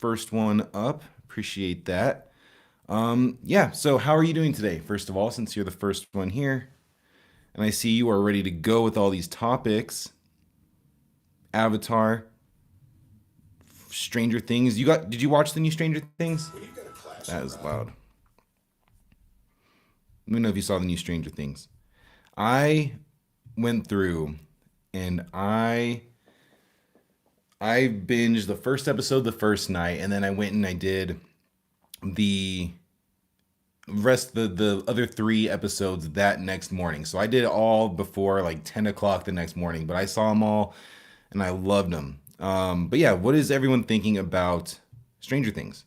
first one up. Appreciate that. Yeah, so how are you doing today, first of all, since you're the first one here? And I see you are ready to go with all these topics. Avatar, Stranger Things. Did you watch the new Stranger Things? That is loud. Let me know if you saw the new Stranger Things. I went through and I binged the first episode the first night, and then I went and I did the the other three episodes that next morning. So I did it all before like 10 o'clock the next morning, but I saw them all and I loved them. But yeah, what is everyone thinking about Stranger Things?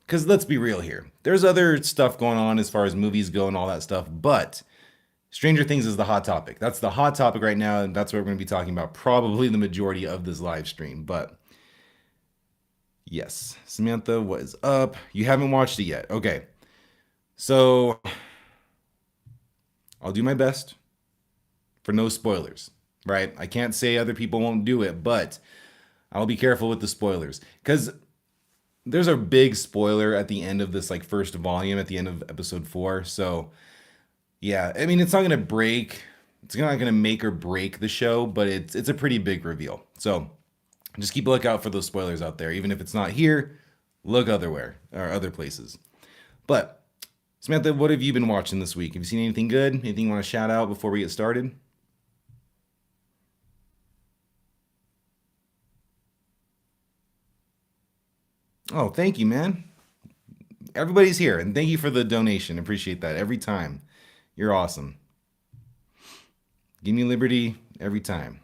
Because let's be real here. There's other stuff going on as far as movies go and all that stuff, but Stranger Things is the hot topic. That's the hot topic right now, and that's what we're going to be talking about probably the majority of this live stream. But yes, Samantha, what is up? You haven't watched it yet. Okay. So I'll do my best for no spoilers, right? I can't say other people won't do it, but I'll be careful with the spoilers because there's a big spoiler at the end of this like first volume at the end of episode 4. So yeah, I mean it's not gonna make or break the show, but it's a pretty big reveal. So just keep a lookout for those spoilers out there. Even if it's not here, look otherwhere or other places. But Samantha, what have you been watching this week? Have you seen anything good? Anything you want to shout out before we get started? Oh, thank you, man. Everybody's here, and thank you for the donation. Appreciate that every time. You're awesome. Give me liberty every time.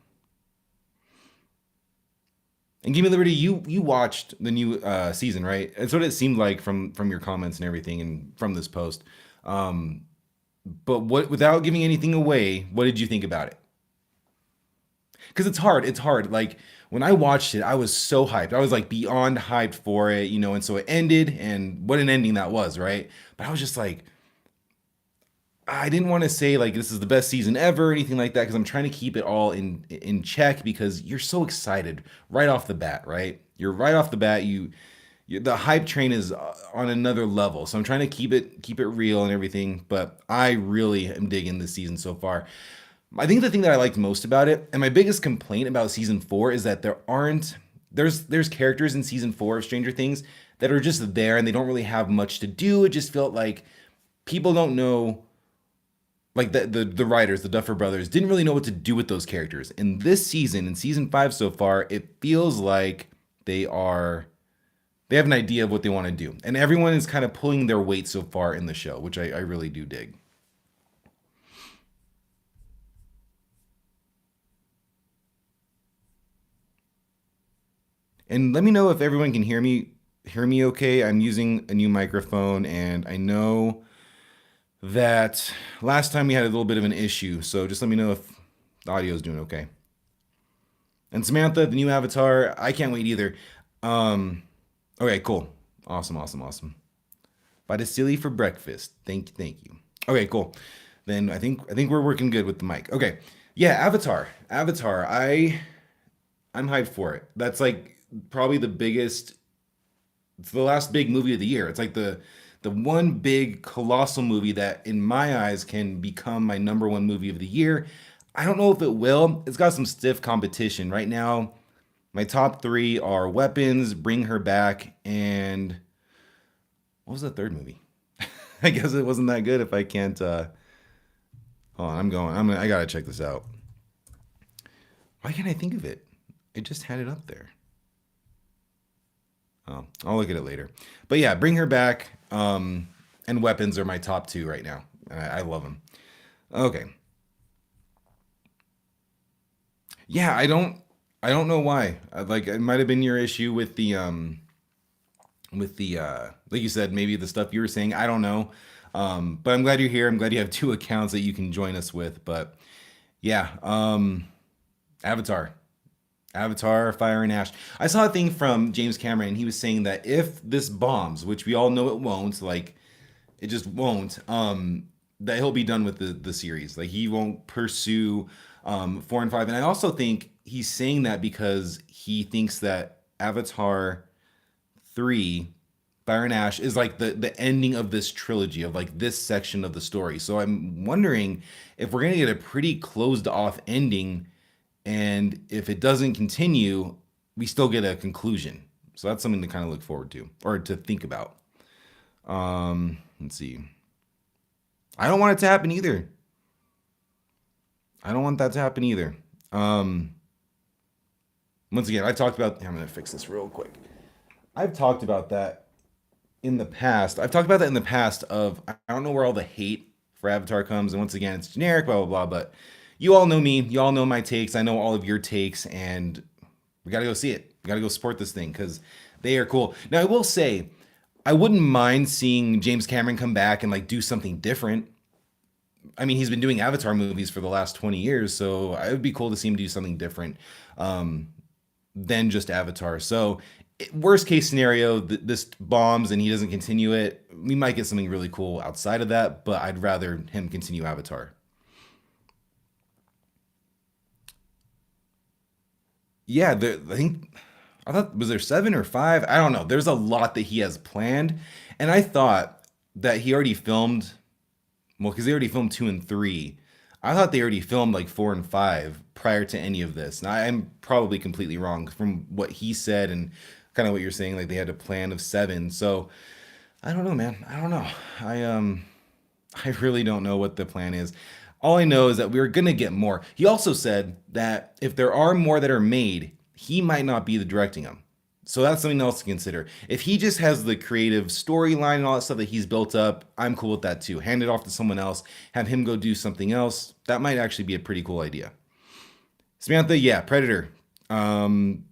And Give Me Liberty, you watched the new season, right? It's what it seemed like from your comments and everything, and from this post. Um, but what, without giving anything away, what did you think about it? Because it's hard. It's hard. Like when I watched it, I was so hyped. I was like beyond hyped for it, you know. And so it ended, and what an ending that was, right? But I was just like, I didn't want to say like this is the best season ever or anything like that because I'm trying to keep it all in check because you're so excited right off the bat, right? You're right off the bat. The hype train is on another level, so I'm trying to keep it real and everything. But I really am digging this season so far. I think the thing that I liked most about it, and my biggest complaint about season 4, is that there's characters in season 4 of Stranger Things that are just there and they don't really have much to do. It just felt like people don't know, like the writers, the Duffer Brothers, didn't really know what to do with those characters. In this season, in season 5 so far, it feels like they have an idea of what they want to do. And everyone is kind of pulling their weight so far in the show, which I really do dig. And let me know if everyone can hear me okay. I'm using a new microphone and I know that last time we had a little bit of an issue, so just let me know if the audio is doing okay. And Samantha, the new avatar, I can't wait either. Um, okay, cool, awesome, awesome, awesome. Silly for breakfast. Thank you. Okay, cool. Then I think we're working good with the mic. Okay, yeah, Avatar. I'm hyped for it. That's like probably the biggest. It's the last big movie of the year. It's like the one big colossal movie that in my eyes can become my number one movie of the year. I don't know if it will. It's got some stiff competition right now. My top 3 are Weapons, Bring Her Back, and what was the third movie? I guess it wasn't that good if I can't hold on, I gotta check this out. Why can't I think of it? I just had it up there. Oh, I'll look at it later. But yeah, Bring Her Back, and Weapons are my top 2 right now. I love them. Okay. Yeah, I don't know why. Like it might have been your issue with the like you said, maybe the stuff you were saying. I don't know. But I'm glad you're here. I'm glad you have 2 accounts that you can join us with. But yeah, Avatar. Avatar, Fire and Ash. I saw a thing from James Cameron, and he was saying that if this bombs, which we all know it won't, like it just won't, that he'll be done with the series. Like he won't pursue 4 and 5. And I also think he's saying that because he thinks that Avatar 3, Fire and Ash, is like the ending of this trilogy, of like this section of the story. So I'm wondering if we're gonna get a pretty closed off ending, and if it doesn't continue, we still get a conclusion. So that's something to kind of look forward to, or to think about. Let's see. I don't want it to happen either. I don't want that to happen either. Um, Once again, I talked about. I'm gonna fix this real quick. I've talked about that in the past. I've talked about that in the past. Of I don't know where all the hate for Avatar comes, and once again, it's generic, blah blah blah. But you all know me. You all know my takes. I know all of your takes, and we gotta go see it. We gotta go support this thing because they are cool. Now, I will say, I wouldn't mind seeing James Cameron come back and like do something different. I mean, he's been doing Avatar movies for the last 20 years, so it would be cool to see him do something different um, than just Avatar. So, worst case scenario, this bombs and he doesn't continue it. We might get something really cool outside of that, but I'd rather him continue Avatar. Yeah, I thought, was there 7 or 5? I don't know. There's a lot that he has planned, and I thought that he already filmed. Well, because they already filmed 2 and 3. I thought they already filmed like 4 and 5 prior to any of this. Now I'm probably completely wrong from what he said and kind of what you're saying. Like they had a plan of 7. So I don't know, man. I don't know. I um I really don't know what the plan is. All I know is that we're gonna get more. He also said that if there are more that are made, he might not be the directing them. So that's something else to consider. If he just has the creative storyline and all that stuff that he's built up, I'm cool with that too. Hand it off to someone else, have him go do something else. That might actually be a pretty cool idea. Samantha, yeah, Predator. Um,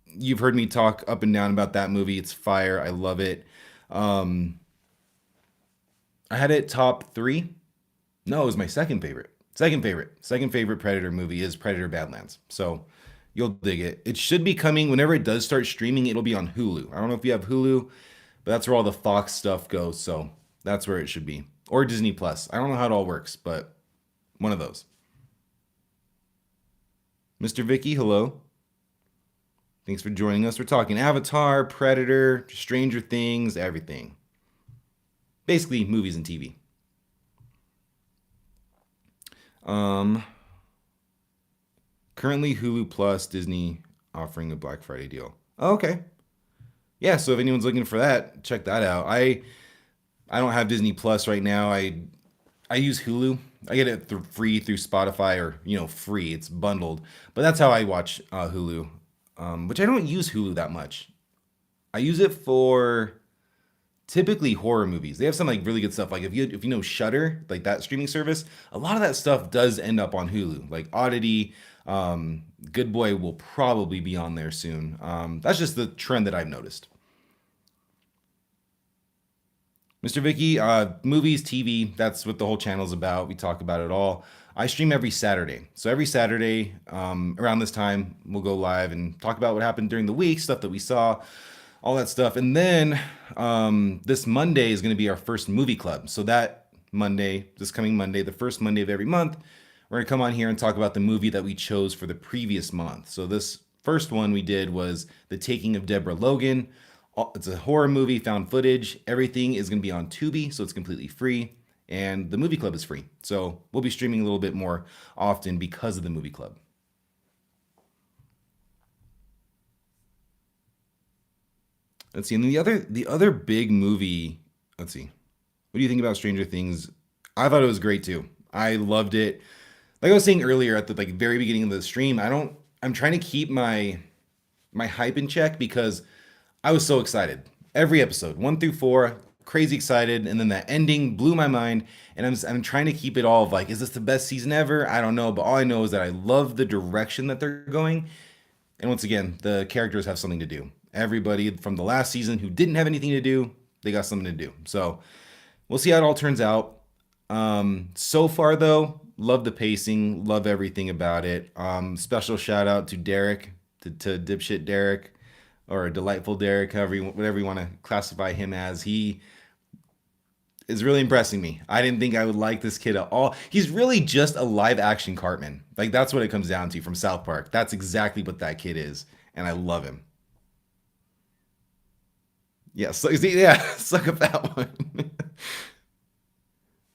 you've heard me talk up and down about that movie. It's fire. I love it. Um, I had it top 3. No, it was my second favorite. Second favorite. Second favorite Predator movie is Predator Badlands. So you'll dig it. It should be coming whenever it does start streaming. It'll be on Hulu. I don't know if you have Hulu, but that's where all the Fox stuff goes. So that's where it should be. Or Disney Plus. I don't know how it all works, but one of those. Mr. Vicky, hello. Thanks for joining us. We're talking Avatar, Predator, Stranger Things, everything. Basically, movies and TV. Um, Currently Hulu Plus, Disney offering a Black Friday deal. Oh, okay. Yeah, so if anyone's looking for that, check that out. I don't have Disney Plus right now. I use Hulu. I get it free through Spotify, or free. It's bundled, but that's how I watch Hulu. Which I don't use Hulu that much. I use it for typically horror movies. They have some like really good stuff. Like if you know Shudder, like that streaming service, a lot of that stuff does end up on Hulu. Like Oddity, Good Boy will probably be on there soon. That's just the trend that I've noticed. Mr. Vicky, movies, TV, that's what the whole channel's about. We talk about it all. I stream every Saturday. So every Saturday, around this time, we'll go live and talk about what happened during the week, stuff that we saw, all that stuff. And then this Monday is going to be our first movie club. So that Monday, this coming Monday, the first Monday of every month, we're going to come on here and talk about the movie that we chose for the previous month. So this first one we did was The Taking of Deborah Logan. It's a horror movie, found footage. Everything is going to be on Tubi, so it's completely free. And the movie club is free. So we'll be streaming a little bit more often because of the movie club. Let's see. And the other big movie, let's see. What do you think about Stranger Things? I thought it was great too. I loved it. Like I was saying earlier at the like very beginning of the stream, I'm trying to keep my hype in check because I was so excited. Every episode, 1 through 4, crazy excited, and then that ending blew my mind. And I'm trying to keep it all of like, is this the best season ever? I don't know, but all I know is that I love the direction that they're going. And once again, the characters have something to do. Everybody from the last season who didn't have anything to do, they got something to do. So we'll see how it all turns out. So far though, love the pacing, love everything about it. Special shout out to Derek, to dipshit Derek, or delightful Derek, whatever you want to classify him as. He is really impressing me. I didn't think I would like this kid at all. He's really just a live action Cartman. Like that's what it comes down to from South Park. That's exactly what that kid is, and I love him. Yeah, so, see, yeah, suck up that one.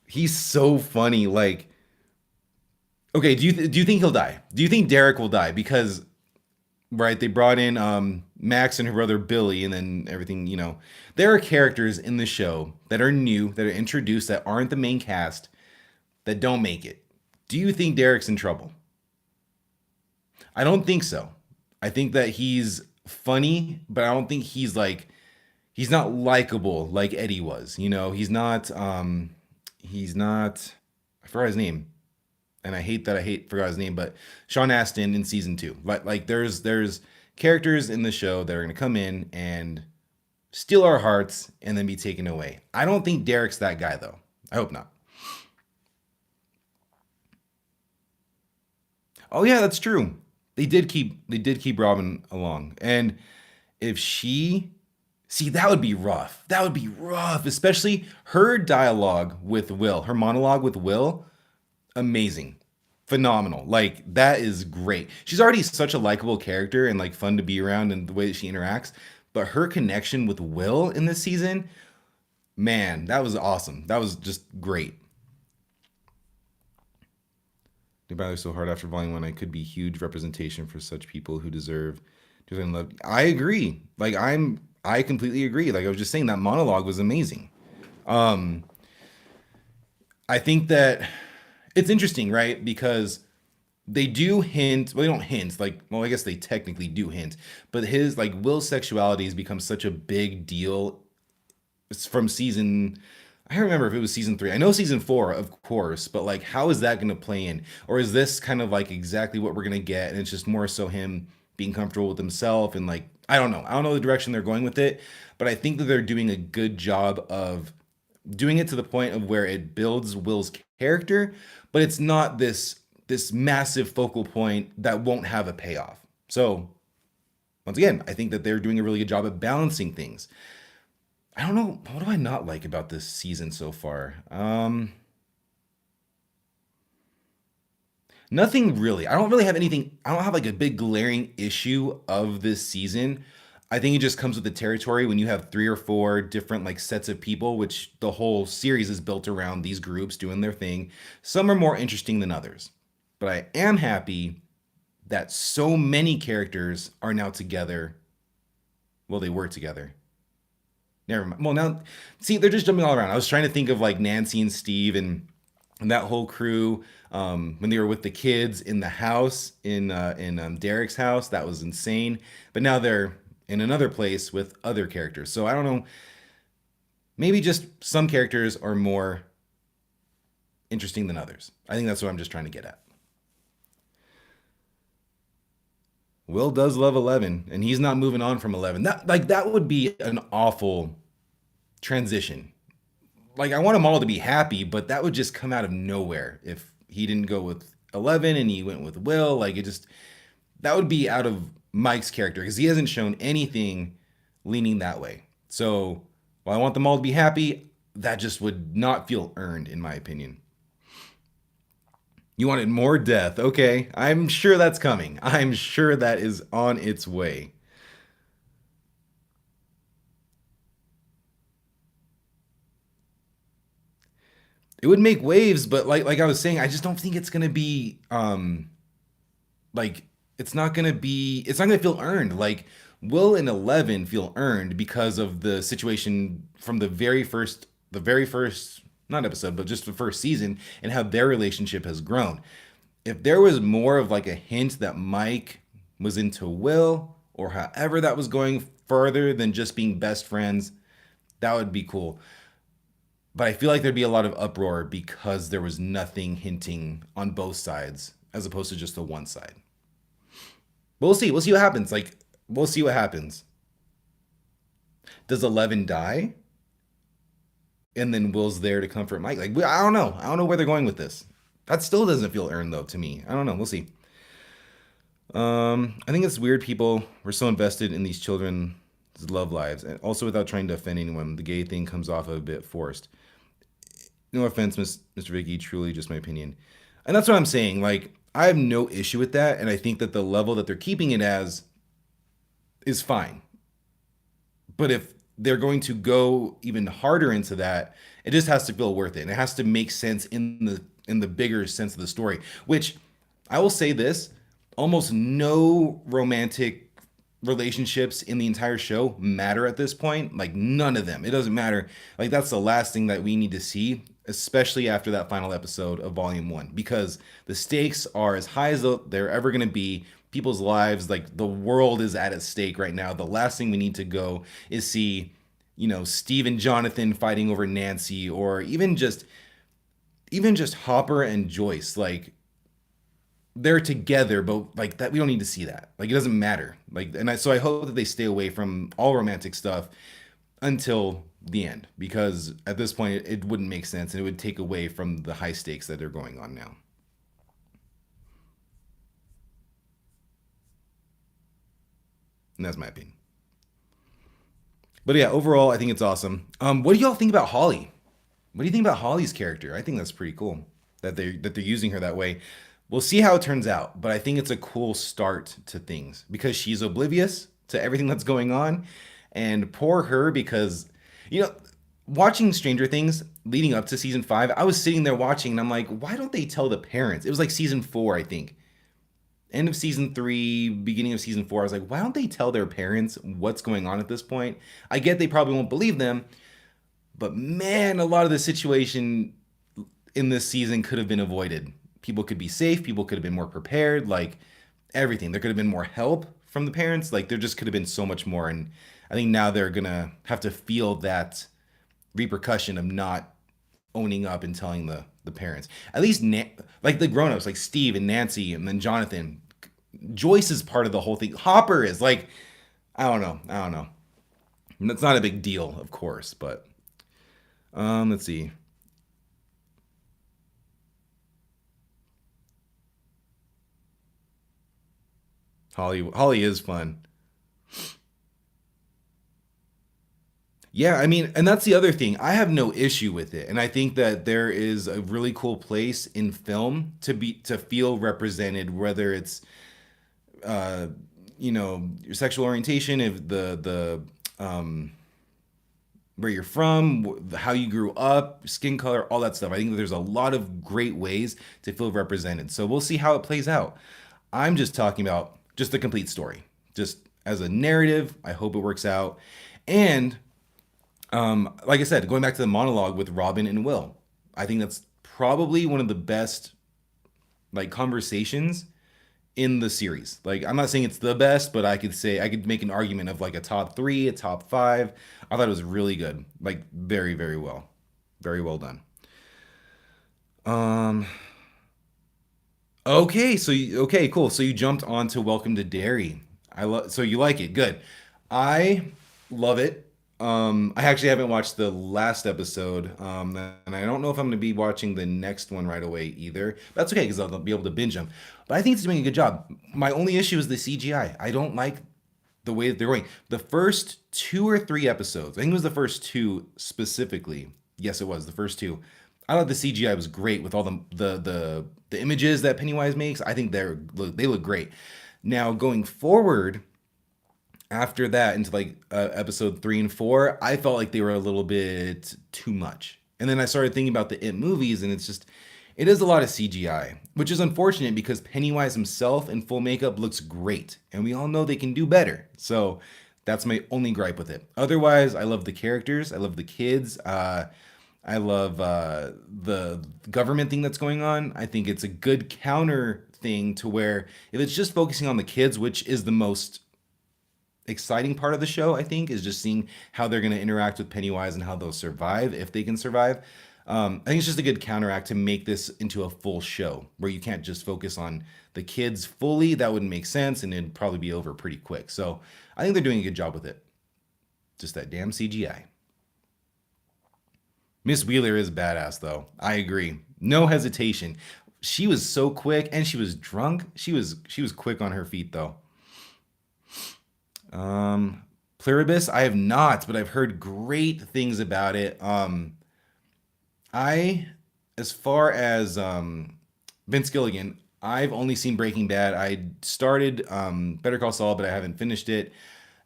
He's so funny. Like, okay, do you think he'll die? Do you think Derek will die? Because right, they brought in Max and her brother Billy, and then everything. There are characters in the show that are new, that are introduced, that aren't the main cast, that don't make it. Do you think Derek's in trouble? I don't think so. I think that he's funny, but I don't think he's not likable like Eddie was. He's not I forgot his name. And I hate that forgot his name, but Sean Astin in season 2. Like there's characters in the show that are gonna come in and steal our hearts and then be taken away. I don't think Derek's that guy though. I hope not. Oh yeah, that's true. They did keep Robin along. And if she see, that would be rough. That would be rough, especially her dialogue with Will, her monologue with Will, amazing. Phenomenal. Like that is great. She's already such a likable character and like fun to be around and the way that she interacts, but her connection with Will in this season, man, that was awesome. That was just great. They battle so hard after volume one. I could be huge representation for such people who deserve to love. I agree. I completely agree. Like I was just saying, that monologue was amazing. Um, I think that it's interesting, right? Because they do hint, well, they don't hint, like, well, I guess they technically do hint, but his, like, Will's sexuality has become such a big deal. It's from season, I don't remember if it was season 3. I know season 4, of course, but like, how is that going to play in? Or is this kind of like exactly what we're going to get? And it's just more so him being comfortable with himself and like, I don't know. I don't know the direction they're going with it, but I think that they're doing a good job of doing it to the point of where it builds Will's character, but it's not this massive focal point that won't have a payoff. So once again, I think that they're doing a really good job of balancing things. I don't know, what do I not like about this season so far? Nothing really. I don't really have anything. I don't have like a big glaring issue of this season. I think it just comes with the territory when you have 3 or 4 different like sets of people, which the whole series is built around these groups doing their thing. Some are more interesting than others. But I am happy that so many characters are now together. Well, they were together. Never mind. Well, now, see, they're just jumping all around. I was trying to think of like Nancy and Steve and that whole crew when they were with the kids in the house in Derek's house. That was insane. But now they're in another place with other characters. So I don't know. Maybe just some characters are more interesting than others. I think that's what I'm just trying to get at. Will does love 11, and he's not moving on from 11. That would be an awful transition. Like I want them all to be happy, but that would just come out of nowhere if he didn't go with 11 and he went with Will. Like it just that would be out of Mike's character because he hasn't shown anything leaning that way. So while I want them all to be happy, that just would not feel earned in my opinion. You wanted more death. Okay, I'm sure that's coming. I'm sure that is on its way. It would make waves, but like I was saying, I just don't think it's gonna be like it's not gonna feel earned. Like Will and 11 feel earned because of the situation from the very first not episode, but just the first season and how their relationship has grown. If there was more of like a hint that Mike was into Will or however that was going further than just being best friends, that would be cool. But I feel like there'd be a lot of uproar because there was nothing hinting on both sides as opposed to just the one side. But we'll see. We'll see what happens. Like, we'll see what happens. Does 11 die? And then Will's there to comfort Mike? Like, I don't know. I don't know where they're going with this. That still doesn't feel earned, though, to me. I don't know. We'll see. I think it's weird people were so invested in these children's love lives. And also, without trying to offend anyone, the gay thing comes off a bit forced. No offense, Mr. Vicky, truly just my opinion. And that's what I'm saying. Like, I have no issue with that. And I think that the level that they're keeping it as is fine. But if they're going to go even harder into that, it just has to feel worth it. And it has to make sense in the bigger sense of the story. Which I will say this, almost no romantic relationships in the entire show matter at this point. Like none of them. It doesn't matter. Like that's the last thing that we need to see, especially after that final episode of Volume 1, because the stakes are as high as they're ever going to be. People's lives, like the world is at stake right now. The last thing we need to go is see, Steve and Jonathan fighting over Nancy, or even just Hopper and Joyce. Like they're together, but like that, we don't need to see that. Like it doesn't matter. Like, so I hope that they stay away from all romantic stuff until the end, because at this point it wouldn't make sense and it would take away from the high stakes that are going on now. And that's my opinion. But yeah, overall, I think it's awesome. What do y'all think about Holly? What do you think about Holly's character? I think that's pretty cool that they're using her that way. We'll see how it turns out, but I think it's a cool start to things because she's oblivious to everything that's going on, and poor her because you know watching Stranger Things leading up to season 5, I was sitting there watching and I'm like, why don't they tell the parents? It was like season 4, I think. End of season 3, beginning of season 4. I was like, why don't they tell their parents what's going on at this point? I get they probably won't believe them, but man, a lot of the situation in this season could have been avoided. People could be safe, people could have been more prepared, like everything. There could have been more help from the parents. Like there just could have been so much more. And I think now they're gonna have to feel that repercussion of not owning up and telling the parents. At least like the grown-ups, like Steve and Nancy and then Jonathan. Joyce is part of the whole thing. Hopper is like, I don't know. That's not a big deal, of course, but let's see. Holly is fun. Yeah, I mean, and that's the other thing. I have no issue with it, and I think that there is a really cool place in film to feel represented, whether it's uh, your sexual orientation, if where you're from, how you grew up, skin color, all that stuff. I think that there's a lot of great ways to feel represented. So we'll see how it plays out. I'm just talking about just the complete story, just as a narrative. I hope it works out, and like I said, going back to the monologue with Robin and Will, I think that's probably one of the best like conversations in the series. Like I'm not saying it's the best, but I could make an argument of like a top 3, a top 5. I thought it was really good. Like very, very well. Very well done. Um okay, okay, cool. So you jumped on to Welcome to Derry. So you like it. Good. I love it. I actually haven't watched the last episode, and I don't know if I'm going to be watching the next one right away either. That's okay because I'll be able to binge them. But I think it's doing a good job. My only issue is the CGI. I don't like the way that they're going. The first 2 or 3 episodes, I think it was the first 2 specifically. Yes, it was the first 2. I thought the CGI was great with all the images that Pennywise makes. I think they look great. Now going forward after that into like episode 3 and 4, I felt like they were a little bit too much. And then I started thinking about the It movies, and it is a lot of CGI, which is unfortunate because Pennywise himself in full makeup looks great, and we all know they can do better. So that's my only gripe with it. Otherwise, I love the characters, I love the kids, I love the government thing that's going on. I think it's a good counter thing to where if it's just focusing on the kids, which is the most exciting part of the show, I think, is just seeing how they're going to interact with Pennywise and how they'll survive if they can survive. I think it's just a good counteract to make this into a full show where you can't just focus on the kids fully. That wouldn't make sense and it'd probably be over pretty quick. So I think they're doing a good job with it. Just that damn CGI. Miss Wheeler is badass though. I agree. No hesitation. She was so quick and she was drunk. She was quick on her feet though. Pluribus, I have not, but I've heard great things about it. I, as far as Vince Gilligan, I've only seen Breaking Bad. I started Better Call Saul, but I haven't finished it,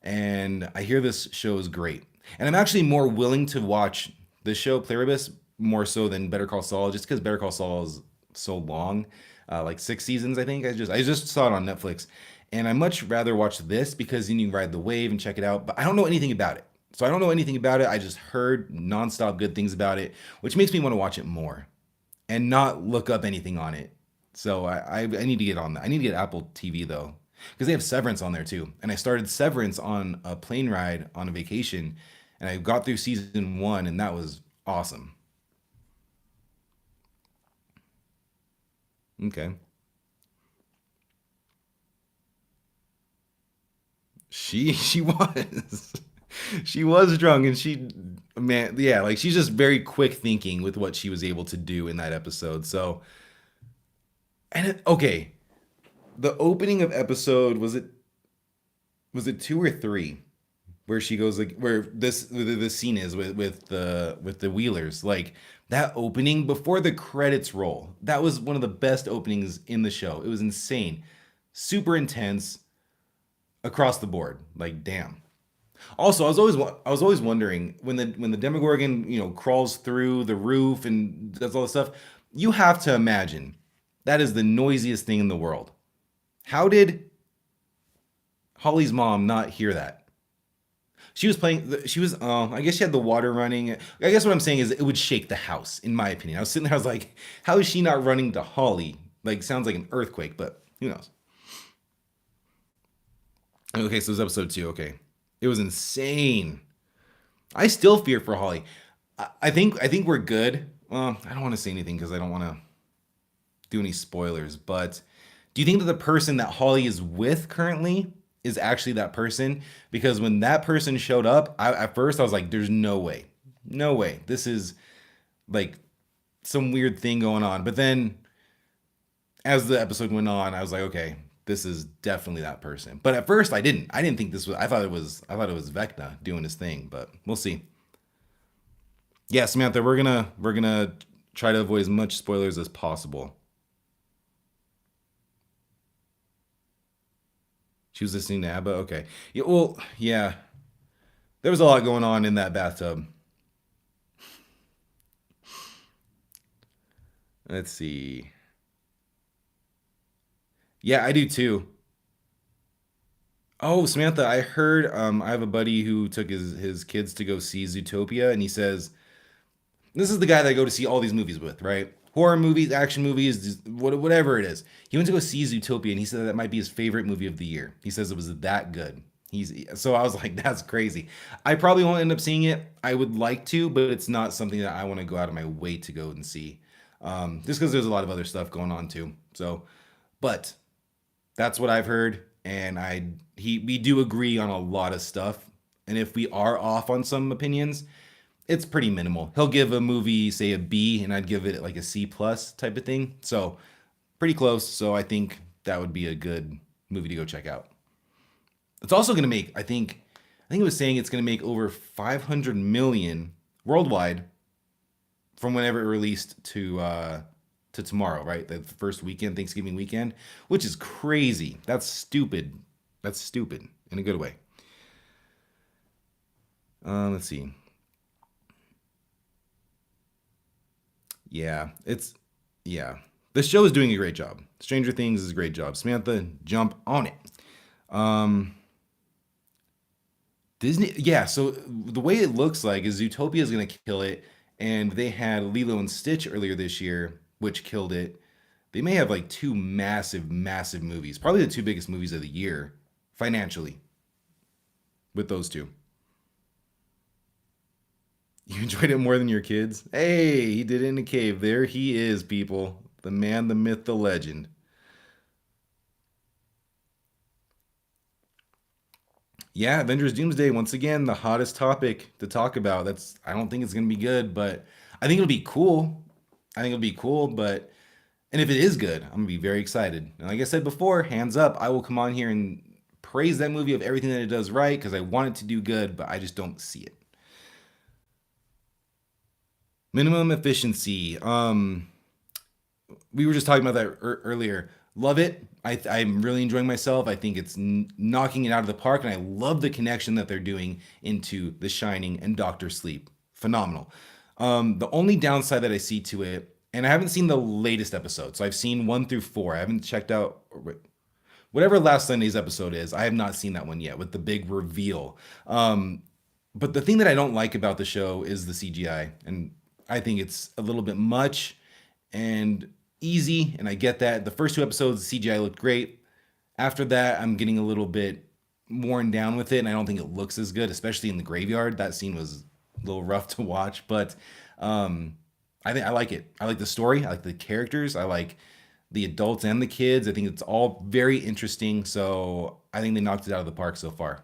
and I hear this show is great. And I'm actually more willing to watch this show, Pluribus, more so than Better Call Saul, just because Better Call Saul is so long, like 6 seasons, I think. I just saw it on Netflix, and I much rather watch this because then you can ride the wave and check it out. But I don't know anything about it, so I don't know anything about it. I just heard nonstop good things about it, which makes me want to watch it more and not look up anything on it. So I need to get on that. I need to get Apple TV though, because they have Severance on there too. And I started Severance on a plane ride on a vacation, and I got through season 1, and that was awesome. Okay, she was she was drunk, and she, man, yeah, like she's just very quick thinking with what she was able to do in that episode. So okay, the opening of episode, was it 2 or 3, where she goes, like, where the scene is with the Wheelers, like that opening before the credits roll, that was one of the best openings in the show. It was insane, super intense across the board, like damn. Also, I was always wondering when the Demogorgon, crawls through the roof and does all this stuff. You have to imagine that is the noisiest thing in the world. How did Holly's mom not hear that? She was playing. She was. I guess she had the water running. I guess what I'm saying is it would shake the house, in my opinion. I was sitting there. I was like, how is she not running to Holly? Like, sounds like an earthquake, but who knows? Okay, so it was episode 2. Okay, it was insane. I still fear for Holly. I think we're good. Well, I don't want to say anything because I don't want to do any spoilers. But do you think that the person that Holly is with currently is actually that person? Because when that person showed up, at first I was like, "There's no way, no way. This is like some weird thing going on." But then as the episode went on, I was like, "Okay, this is definitely that person." But at first I didn't. I didn't think this was. I thought it was Vecna doing his thing. But we'll see. Yeah, Samantha, we're gonna try to avoid as much spoilers as possible. She was listening to ABBA. Okay. Yeah. Well, yeah. There was a lot going on in that bathtub. Let's see. Yeah, I do too. Oh, Samantha, I heard. I have a buddy who took his kids to go see Zootopia, and he says this is the guy that I go to see all these movies with, right? Horror movies, action movies, whatever it is. He went to go see Zootopia, and he said that might be his favorite movie of the year. He says it was that good. So I was like, that's crazy. I probably won't end up seeing it. I would like to, but it's not something that I want to go out of my way to go and see. Just because there's a lot of other stuff going on too. So, but that's what I've heard, and we do agree on a lot of stuff. And if we are off on some opinions, it's pretty minimal. He'll give a movie, say, a B, and I'd give it like a C plus type of thing. So pretty close. So I think that would be a good movie to go check out. It's also going to make, I think it was saying it's going to make over 500 million worldwide from whenever it released to tomorrow, right? The first weekend, Thanksgiving weekend, which is crazy. That's stupid. That's stupid in a good way. Let's see. Yeah, yeah. The show is doing a great job. Stranger Things is a great job. Samantha, jump on it. Um, Disney, yeah. So the way it looks like is Zootopia is gonna kill it, and they had Lilo and Stitch earlier this year, which killed it. They may have like two massive, massive movies, probably the two biggest movies of the year financially with those two. You enjoyed it more than your kids? Hey, he did it in a cave. There he is, people. The man, the myth, the legend. Yeah, Avengers Doomsday, once again, the hottest topic to talk about. I don't think it's going to be good, but I think it'll be cool. I think it'll be cool, but, and if it is good, I'm going to be very excited. And like I said before, hands up, I will come on here and praise that movie of everything that it does right because I want it to do good, but I just don't see it. Minimum efficiency. We were just talking about that earlier. Love it. I'm really enjoying myself. I think it's knocking it out of the park, and I love the connection that they're doing into The Shining and Doctor Sleep. Phenomenal. The only downside that I see to it, and I haven't seen the latest episode, so I've seen 1 through 4. I haven't checked out whatever last Sunday's episode is. I have not seen that one yet with the big reveal. But the thing that I don't like about the show is the CGI, and I think it's a little bit much and easy, and I get that. The first 2 episodes, the CGI looked great. After that, I'm getting a little bit worn down with it, and I don't think it looks as good, especially in the graveyard. That scene was a little rough to watch, but um, I think I like it. I like the story. I like the characters. I like the adults and the kids. I think it's all very interesting. So I think they knocked it out of the park so far.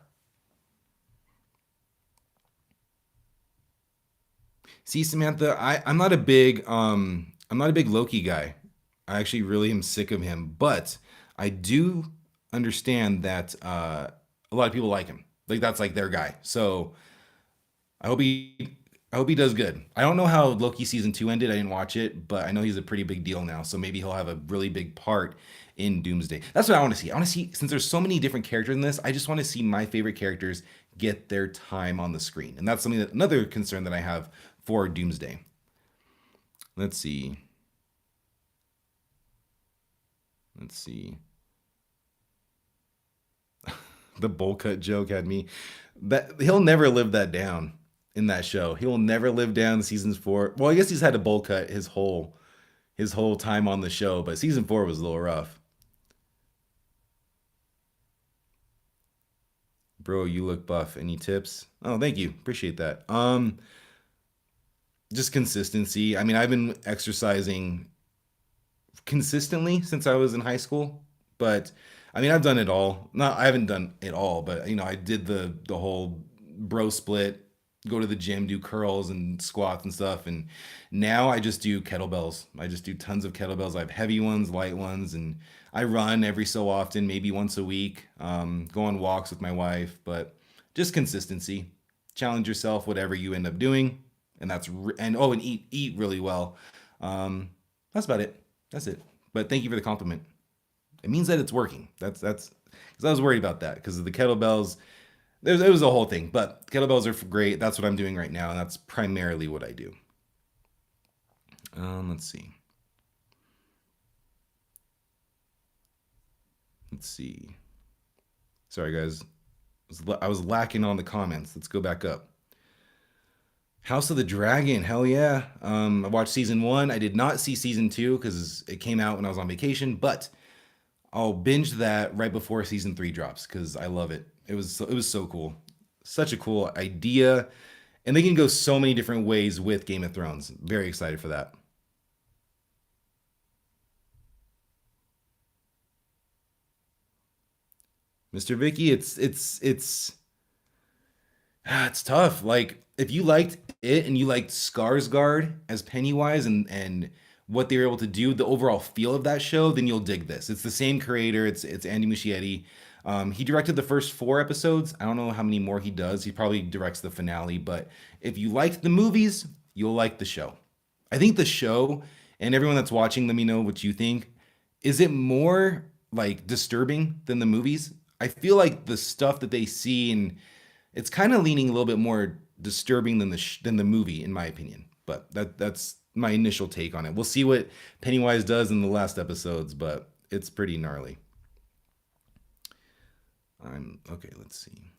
See, Samantha, I'm not a big Loki guy. I actually really am sick of him, but I do understand that a lot of people like him. Like that's like their guy. So I hope he I hope he does good. I don't know how Loki season 2 ended. I didn't watch it, but I know he's a pretty big deal now. So maybe he'll have a really big part in Doomsday. That's what I want to see. I want to see, since there's so many different characters in this, I just want to see my favorite characters get their time on the screen. And that's something that another concern that I have for Doomsday. Let's see. Let's see. The bowl cut joke had me. That he'll never live that down in that show. He will never live down seasons 4. Well, I guess he's had a bowl cut his whole time on the show, but season 4 was a little rough. Bro, you look buff. Any tips? Oh, thank you. Appreciate that. Just consistency. I mean, I've been exercising consistently since I was in high school, but I mean, I've done it all. Not, I haven't done it all, but I did the whole bro split, go to the gym, do curls and squats and stuff, and now I just do kettlebells. I just do tons of kettlebells. I have heavy ones, light ones, and I run every so often, maybe once a week. Go on walks with my wife, but just consistency. Challenge yourself, whatever you end up doing, and and oh, and eat really well. That's about it. That's it. But thank you for the compliment. It means that it's working. That's because I was worried about that because of the kettlebells. It was a whole thing, but kettlebells are great. That's what I'm doing right now, and that's primarily what I do. Let's see. Let's see. Sorry, guys. I was lacking on the comments. Let's go back up. House of the Dragon. Hell yeah. I watched season 1. I did not see season 2 because it came out when I was on vacation, but I'll binge that right before season 3 drops because I love it. It was so cool. Such a cool idea. And they can go so many different ways with Game of Thrones. Very excited for that. Mr. Vicky, it's tough. Like if you liked it and you liked Skarsgård as Pennywise and what they were able to do, the overall feel of that show, then you'll dig this. It's the same creator. It's Andy Muschietti. He directed the first 4 episodes. I don't know how many more he does. He probably directs the finale. But if you liked the movies, you'll like the show. I think the show and everyone that's watching, let me know what you think. Is it more like disturbing than the movies? I feel like the stuff that they see and it's kind of leaning a little bit more disturbing than the movie, in my opinion. But that's my initial take on it. We'll see what Pennywise does in the last episodes, but it's pretty gnarly. I'm okay. Let's see.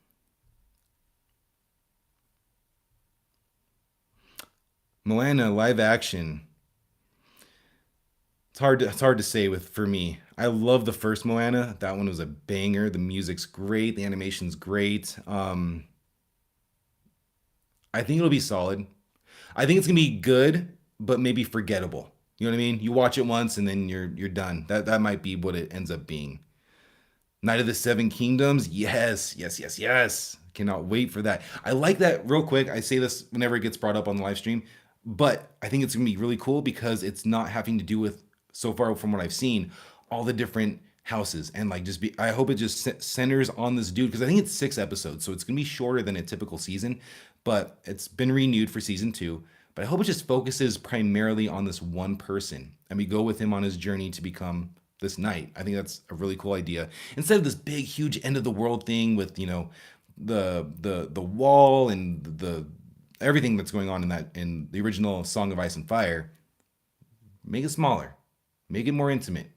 Moana live action. It's hard to say with for me. I love the first Moana. That one was a banger. The music's great. The animation's great. I think it'll be solid. I think it's gonna be good, but maybe forgettable. You know what I mean? You watch it once and then you're done. That might be what it ends up being. Night of the Seven Kingdoms. Yes, yes, yes, yes. Cannot wait for that. I like that real quick. I say this whenever it gets brought up on the live stream, but I think it's gonna be really cool because it's not having to do with, so far from what I've seen, all the different houses and like just be. I hope it just centers on this dude because I think it's 6 episodes, so it's gonna be shorter than a typical season, but it's been renewed for season 2. But I hope it just focuses primarily on this one person and we go with him on his journey to become this night. I think that's a really cool idea. Instead of this big, huge end of the world thing with the wall and the everything that's going on in the original Song of Ice and Fire, make it smaller, make it more intimate,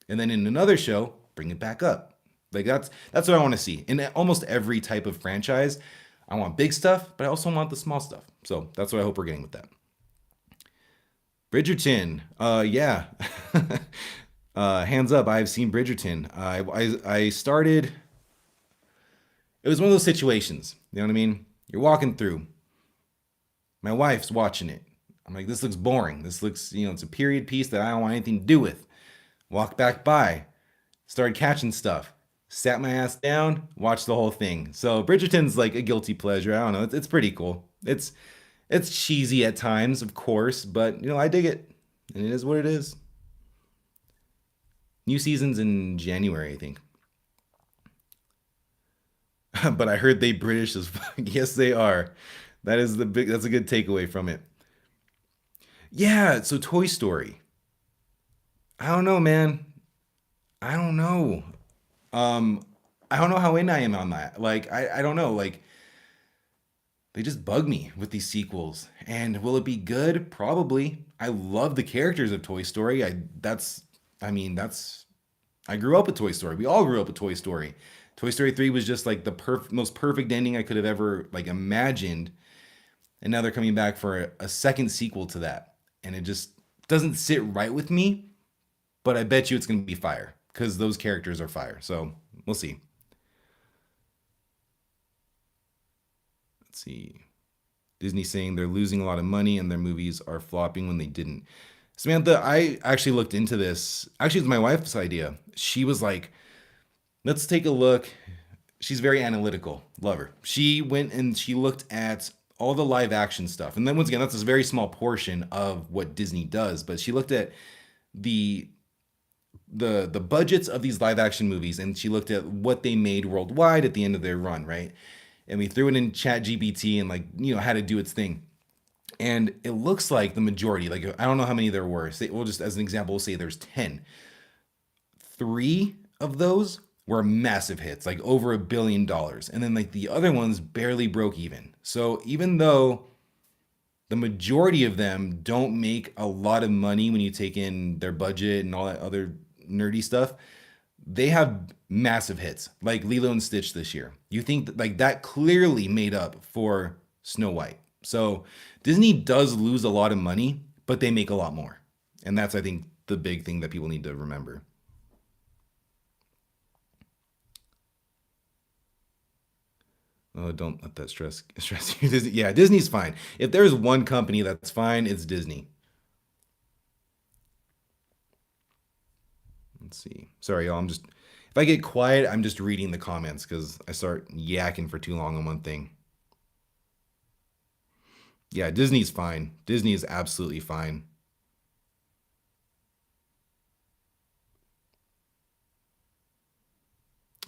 and then in another show, bring it back up. Like that's what I want to see in almost every type of franchise. I want big stuff, but I also want the small stuff. So that's what I hope we're getting with that. Bridgerton, yeah, hands up. I've seen Bridgerton. I started. It was one of those situations. You know what I mean? You're walking through. My wife's watching it. I'm like, this looks boring. This looks, it's a period piece that I don't want anything to do with. Walk back by, started catching stuff, sat my ass down, watched the whole thing. So Bridgerton's like a guilty pleasure. I don't know. It's pretty cool. It's cheesy at times, of course, but I dig it, and it is what it is. New season's in January, I think. But I heard they British as fuck. Yes, they are. That's a good takeaway from it. Yeah, so Toy Story. I don't know, man. I don't know. Um, I don't know how in I am on that. Like, I don't know. Like, they just bug me with these sequels. And will it be good? Probably. I love the characters of Toy Story. I mean, I grew up with Toy Story. We all grew up with Toy Story. Toy Story 3 was just like the most perfect ending I could have ever like imagined. And now they're coming back for a second sequel to that. And it just doesn't sit right with me, but I bet you it's going to be fire because those characters are fire. So we'll see. Let's see. Disney saying they're losing a lot of money and their movies are flopping when they didn't. Samantha, I actually looked into this. Actually, it's my wife's idea. She was like, let's take a look. She's very analytical. Love her. She went and she looked at all the live action stuff. And then once again, that's a very small portion of what Disney does. But she looked at the the budgets of these live action movies and she looked at what they made worldwide at the end of their run, right? And we threw it in Chat GPT and like, had to do its thing. And it looks like the majority, like I don't know how many there were. Say, we'll just as an example, we'll say there's 10. Three of those were massive hits, like over $1 billion. And then like the other ones barely broke even. So even though the majority of them don't make a lot of money when you take in their budget and all that other nerdy stuff, they have massive hits like Lilo and Stitch this year. You think that, like that clearly made up for Snow White. So Disney does lose a lot of money, but they make a lot more. And that's, I think, the big thing that people need to remember. Oh, don't let that stress you. Yeah, Disney's fine. If there's one company that's fine, it's Disney. Let's see. Sorry, y'all. If I get quiet, I'm just reading the comments because I start yakking for too long on one thing. Yeah, Disney's fine. Disney is absolutely fine.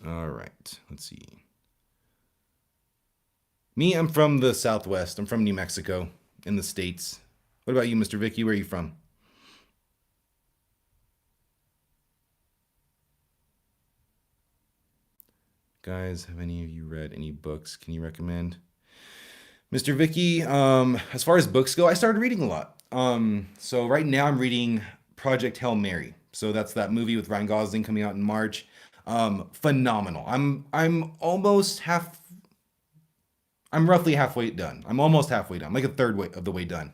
All right. Let's see. Me, I'm from the Southwest. I'm from New Mexico in the States. What about you, Mr. Vicky? Where are you from? Guys, have any of you read any books? Can you recommend? Mr. Vicky, as far as books go, I started reading a lot. So right now I'm reading Project Hail Mary. So that's that movie with Ryan Gosling coming out in March. Phenomenal. I'm almost half. I'm roughly halfway done. I'm almost halfway done, like a third way of the way done.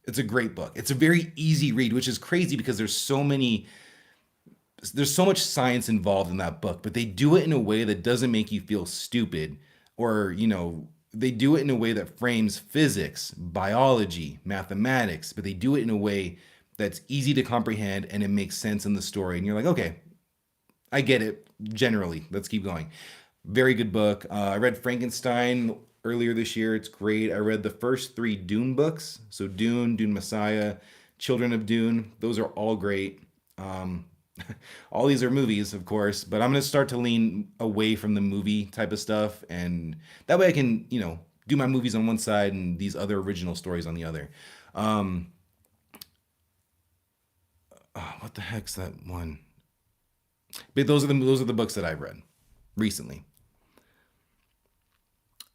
It's a great book. It's a very easy read, which is crazy because there's so much science involved in that book, but they do it in a way that doesn't make you feel stupid or, they do it in a way that frames physics, biology, mathematics, but they do it in a way that's easy to comprehend and it makes sense in the story. And you're like, okay, I get it generally. Let's keep going. Very good book. I read Frankenstein earlier this year. It's great. I read the first three Dune books. So Dune, Dune Messiah, Children of Dune. Those are all great. Um, all these are movies, of course, but I'm going to start to lean away from the movie type of stuff. And that way I can, do my movies on one side and these other original stories on the other. Um, what the heck's that one? But those are the books that I've read recently.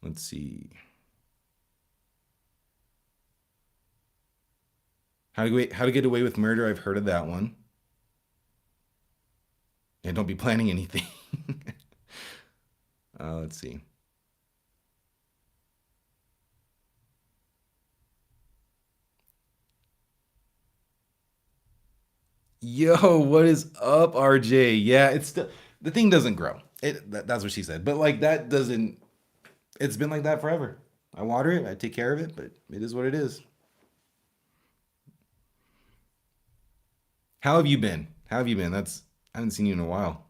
Let's see. How to Get Away with Murder. I've heard of that one. And don't be planning anything. Let's see. Yo, what is up, RJ? Yeah, the thing doesn't grow. That's what she said. But like that doesn't. It's been like that forever. I water it. I take care of it. But it is what it is. How have you been? How have you been? I haven't seen you in a while.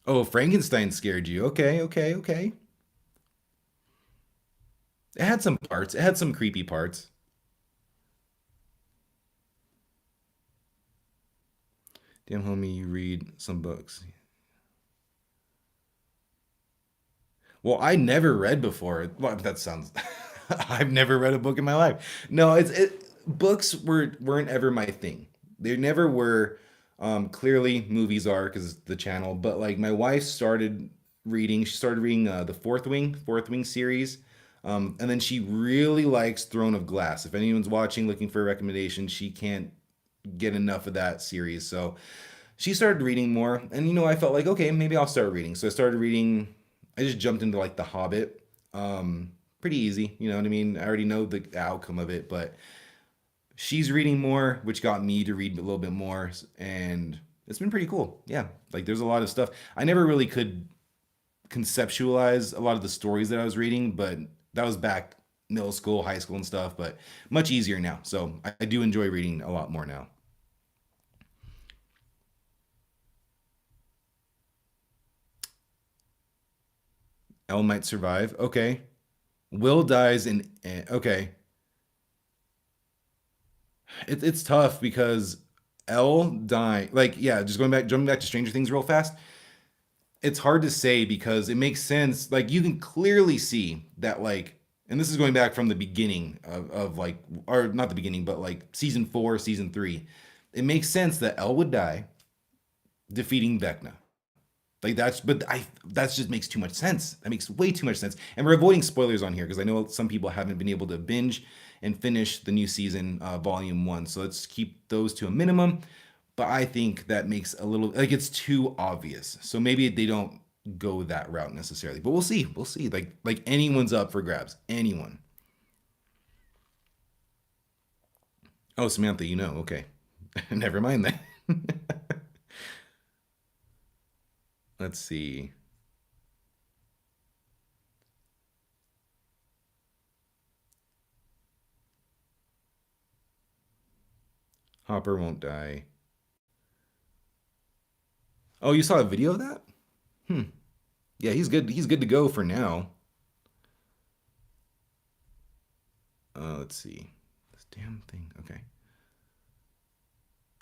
Oh, Frankenstein scared you. Okay, okay, okay. It had some parts. It had some creepy parts. Damn, homie, you read some books. Well, I never read before. Well, that sounds. I've never read a book in my life. No, books weren't ever my thing. They never were. Clearly, movies are because the channel. But like my wife started reading. She started reading the Fourth Wing series, and then she really likes Throne of Glass. If anyone's watching, looking for a recommendation, she can't get enough of that series. So she started reading more, and I felt like okay, maybe I'll start reading. So I started reading. I just jumped into like The Hobbit. Pretty easy, you know what I mean. I already know the outcome of it, but she's reading more, which got me to read a little bit more, and it's been pretty cool. Yeah, like there's a lot of stuff I never really could conceptualize a lot of the stories that I was reading, but that was back middle school, high school, and stuff. But much easier now, so I do enjoy reading a lot more now. Elle might survive. Okay. Will dies in. Okay. It's tough because Elle dying. Like, yeah, just jumping back to Stranger Things real fast. It's hard to say because it makes sense. Like, you can clearly see that, like, and this is going back from the beginning of like, or not the beginning, but like season four, season three. It makes sense that Elle would die defeating Vecna. Like that just makes too much sense. That makes way too much sense. And we're avoiding spoilers on here because I know some people haven't been able to binge and finish the new season, volume one. So let's keep those to a minimum. But I think that makes a little like it's too obvious. So maybe they don't go that route necessarily. But we'll see. We'll see. Like anyone's up for grabs. Anyone. Oh, Samantha, you know. Okay. Never mind that. Let's see. Hopper won't die. Oh, you saw a video of that? Hmm. Yeah, he's good. He's good to go for now. Let's see. This damn thing. Okay.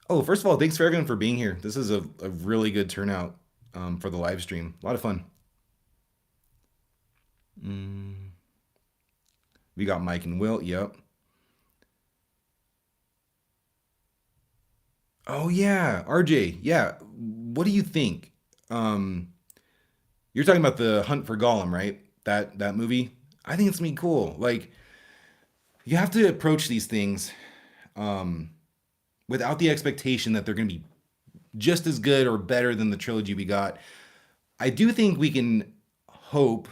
Oh, first of all, thanks for everyone for being here. This is a really good turnout for the live stream. A lot of fun. Mm, we got Mike and Will. Yep. Oh yeah, RJ. Yeah. What do you think? Um, you're talking about the Hunt for Gollum, right? That movie. I think it's gonna be cool. Like you have to approach these things um, without the expectation that they're gonna be just as good or better than the trilogy we got. I do think we can hope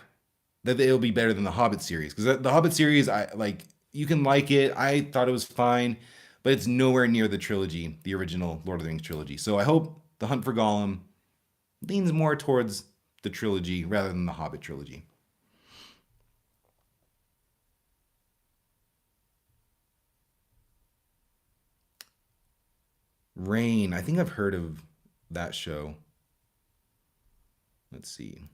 that it'll be better than the Hobbit series because the Hobbit series, I like. You can like it. I thought it was fine, but it's nowhere near the trilogy, the original Lord of the Rings trilogy. So I hope the Hunt for Gollum leans more towards the trilogy rather than the Hobbit trilogy. Rain. I think I've heard of that show. Let's see.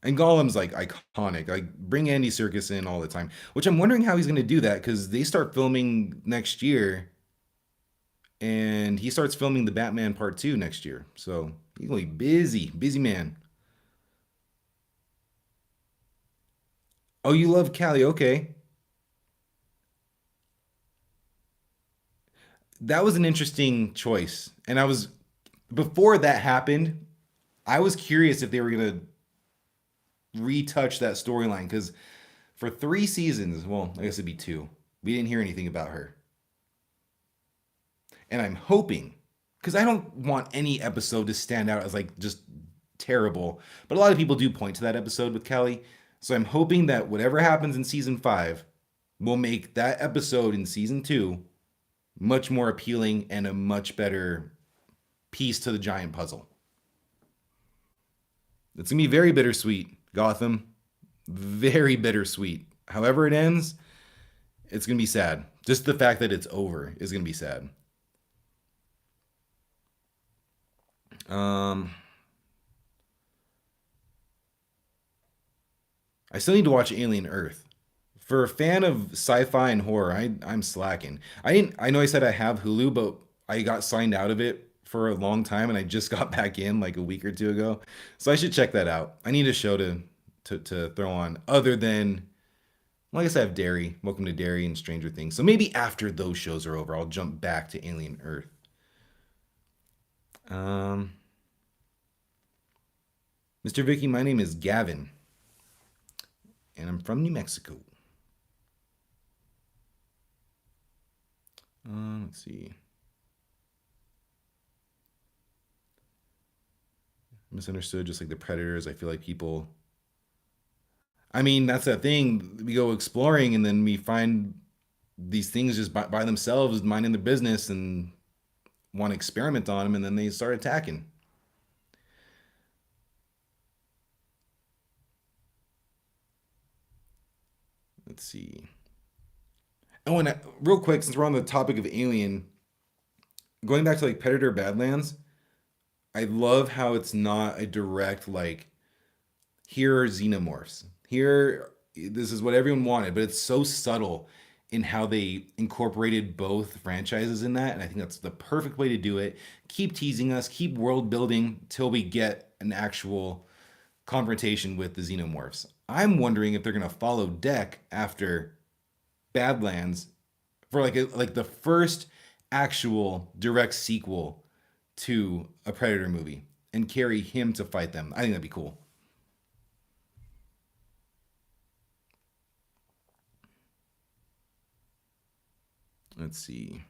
And Gollum's like iconic. Like bring Andy Serkis in all the time, which I'm wondering how he's going to do that because they start filming next year, and he starts filming the Batman Part Two next year. So he's gonna be busy, busy man. Oh, you love Callie. Okay. That was an interesting choice. And before that happened, I was curious if they were going to retouch that storyline because for 3 seasons, well, I guess it'd be two, we didn't hear anything about her. And I'm hoping, because I don't want any episode to stand out as like just terrible, but a lot of people do point to that episode with Kelly. So I'm hoping that whatever happens in season five will make that episode in season two much more appealing and a much better piece to the giant puzzle. It's gonna be very bittersweet, Gotham. Very bittersweet. However it ends, it's gonna be sad. Just the fact that it's over is gonna be sad. Um, I still need to watch Alien Earth. For a fan of sci-fi and horror, I'm slacking. I didn't. I know I said I have Hulu, but I got signed out of it for a long time, and I just got back in like a week or two ago. So I should check that out. I need a show to throw on other than, well, I guess I have Derry, Welcome to Derry, and Stranger Things. So maybe after those shows are over, I'll jump back to Alien Earth. Um, Mr. Vicky, my name is Gavin, and I'm from New Mexico. Let's see. Misunderstood, just like the Predators. I feel like people. I mean, that's that thing. We go exploring, and then we find these things just by themselves, minding their business, and want to experiment on them, and then they start attacking. Let's see. Oh, and real quick, since we're on the topic of Alien, going back to like Predator Badlands, I love how it's not a direct like here are xenomorphs. Here, this is what everyone wanted, but it's so subtle in how they incorporated both franchises in that, and I think that's the perfect way to do it. Keep teasing us, keep world building till we get an actual confrontation with the xenomorphs. I'm wondering if they're gonna follow Deck after Badlands for like the first actual direct sequel to a Predator movie and carry him to fight them. I think that'd be cool. Let's see.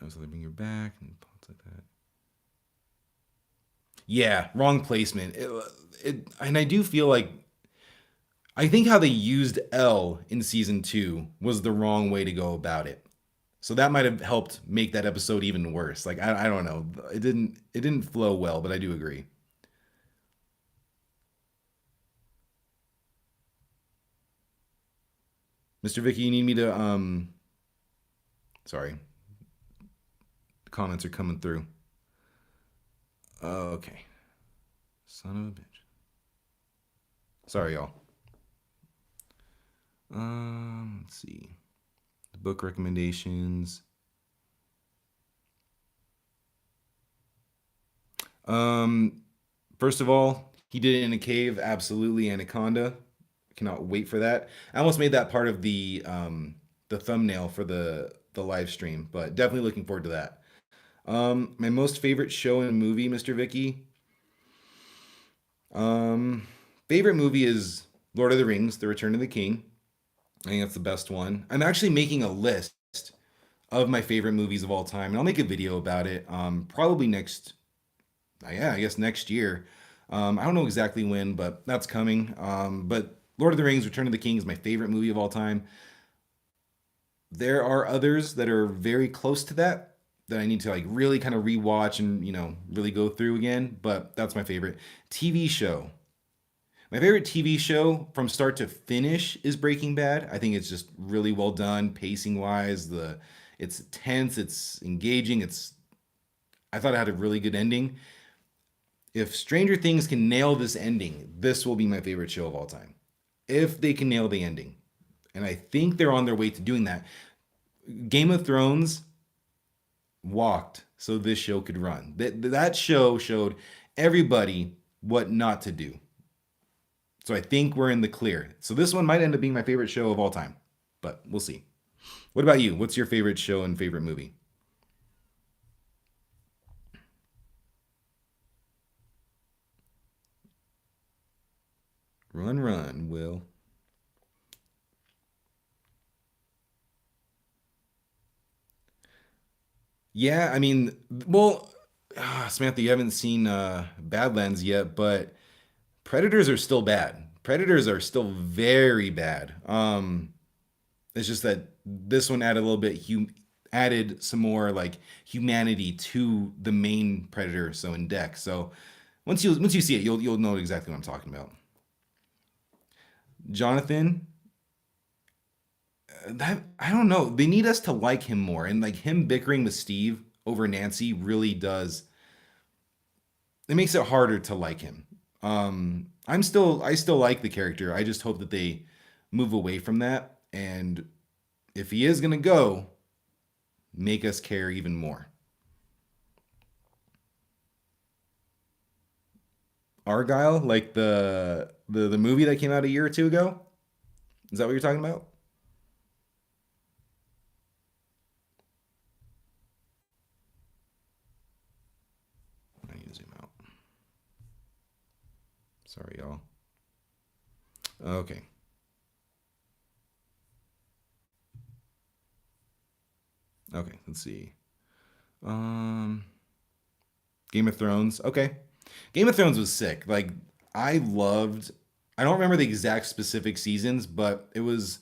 I was bring your back and parts like that. Yeah, wrong placement. And I do feel like I think how they used L in season two was the wrong way to go about it. So that might have helped make that episode even worse. Like I don't know. It didn't flow well, but I do agree. Mr. Vicky, you need me to sorry. The comments are coming through. Okay. Son of a bitch. Sorry, y'all. Let's see. The book recommendations. Um, First of all, he did it in a cave. Absolutely, Anaconda. Cannot wait for that. I almost made that part of the thumbnail for the live stream, but definitely looking forward to that. My most favorite show and movie, Mr. Vicky. Um, Favorite movie is Lord of the Rings: The Return of the King. I think that's the best one. I'm actually making a list of my favorite movies of all time, and I'll make a video about it. Probably next, yeah, I guess next year. I don't know exactly when, but that's coming. But Lord of the Rings: Return of the King is my favorite movie of all time. There are others that are very close to that I need to like really kind of rewatch and really go through again. But that's my favorite TV show. My favorite TV show from start to finish is Breaking Bad. I think it's just really well done, pacing wise. It's tense, it's engaging. I thought it had a really good ending. If Stranger Things can nail this ending, this will be my favorite show of all time. If they can nail the ending, and I think they're on their way to doing that. Game of Thrones walked so this show could run. That show showed everybody what not to do. So I think we're in the clear. So this one might end up being my favorite show of all time, but we'll see. What about you? What's your favorite show and favorite movie? Run, run, Will. Yeah, I mean, well, Samantha, you haven't seen Badlands yet, but Predators are still bad. Predators are still very bad. It's just that this one added a little bit added some more like humanity to the main Predator, so in Deck. So once you see it, you'll know exactly what I'm talking about. Jonathan, that I don't know. They need us to like him more, and like him bickering with Steve over Nancy really does. It makes it harder to like him. I still like the character. I just hope that they move away from that, and if he is gonna go, make us care even more. Argyle, like the movie that came out a year or two ago. Is that what you're talking about? I need to zoom out. Sorry, y'all. Okay. Okay. Let's see. Um, Game of Thrones. Okay. Game of Thrones was sick. Like I loved. I don't remember the exact specific seasons, but it was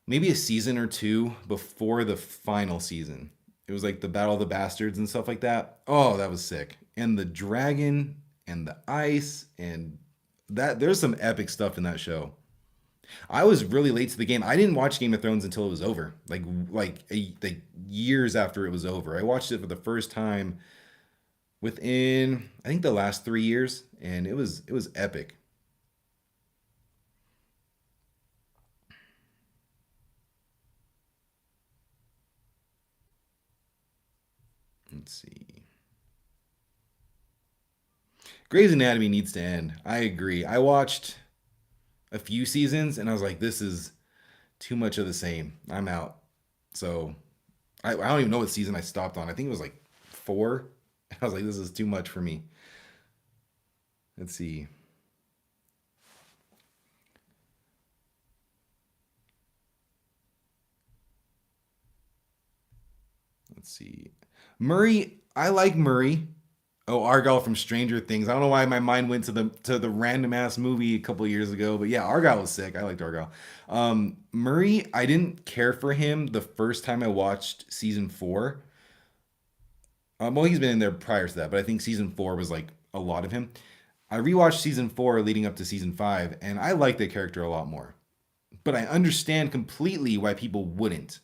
maybe a season or two before the final season. It was like the Battle of the Bastards and stuff like that. Oh, that was sick. And the dragon and the ice and that there's some epic stuff in that show. I was really late to the game. I didn't watch Game of Thrones until it was over. Like years after it was over. I watched it for the first time within I think the last 3 years and it was epic. Let's see. Grey's Anatomy needs to end. I agree. I watched a few seasons and I was like, this is too much of the same. I'm out. So I don't even know what season I stopped on. I think it was like four. I was like, this is too much for me. Let's see. Let's see. Murray, I like Murray. Oh, Argyle from Stranger Things. I don't know why my mind went to the random ass movie a couple of years ago, but yeah, Argyle was sick. I liked Argyle. Murray, I didn't care for him the first time I watched season four. Well, he's been in there prior to that, but I think season four was like a lot of him. I rewatched season four leading up to season five, and I like the character a lot more. But I understand completely why people wouldn't,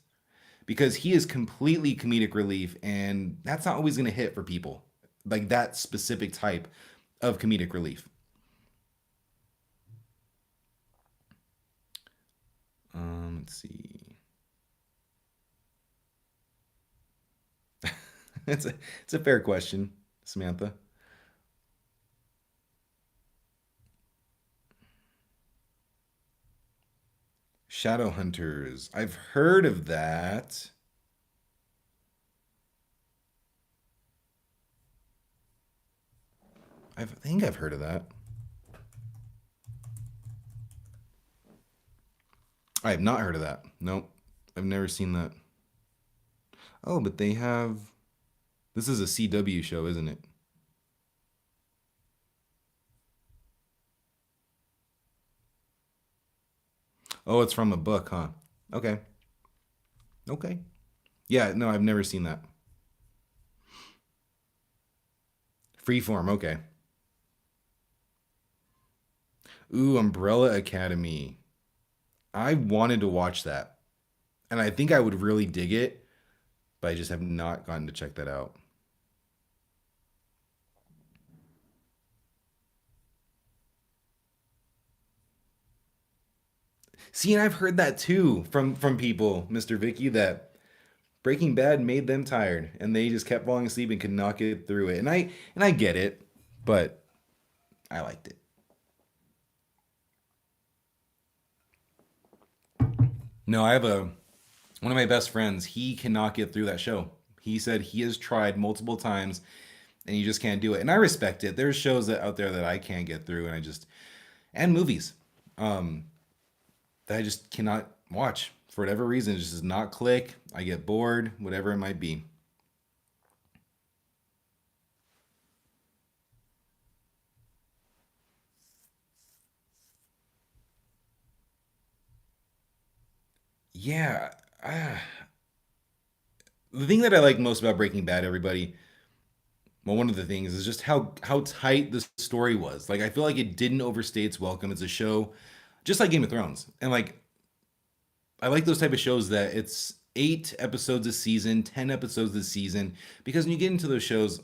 because he is completely comedic relief, and that's not always going to hit for people. Like that specific type of comedic relief. Let's see. It's a fair question, Samantha. Shadowhunters. I've heard of that. I think I've heard of that. I have not heard of that. Nope. I've never seen that. Oh, but they have. This is a CW show, isn't it? Oh, it's from a book, huh? Okay. Okay. Yeah, no, I've never seen that. Freeform, okay. Ooh, Umbrella Academy. I wanted to watch that. And I think I would really dig it, but I just have not gotten to check that out. See, and I've heard that too from people, Mr. Vicky, that Breaking Bad made them tired and they just kept falling asleep and could not get through it. And I get it. but I liked it. No, I have a one of my best friends. He cannot get through that show. He said he has tried multiple times and you just can't do it. And I respect it. There's shows that out there that I can't get through, and I just and movies um, that I just cannot watch for whatever reason. It just does not click. I get bored, whatever it might be. Yeah, uh, the thing that I like most about Breaking Bad, everybody, well, one of the things is just how tight the story was. Like I feel like it didn't overstay its welcome. It's a show just like Game of Thrones, and like I like those type of shows that it's 8 episodes a season, 10 episodes a season. Because when you get into those shows,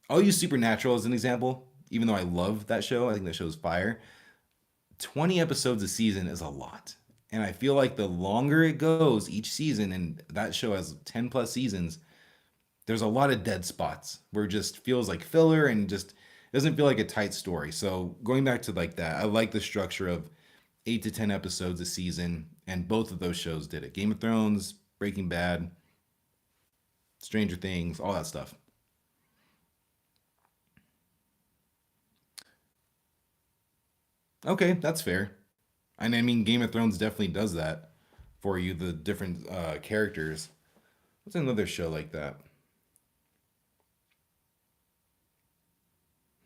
I'll use Supernatural as an example. Even though I love that show, I think that show's fire. 20 episodes a season is a lot, and I feel like the longer it goes each season, and that show has 10 plus seasons, there's a lot of dead spots where it just feels like filler and just doesn't feel like a tight story. So going back to like that, I like the structure of 8 to 10 episodes a season, and both of those shows did it. Game of Thrones, Breaking Bad, Stranger Things, all that stuff. Okay, that's fair. And I mean, Game of Thrones definitely does that for you. The different characters. What's another show like that?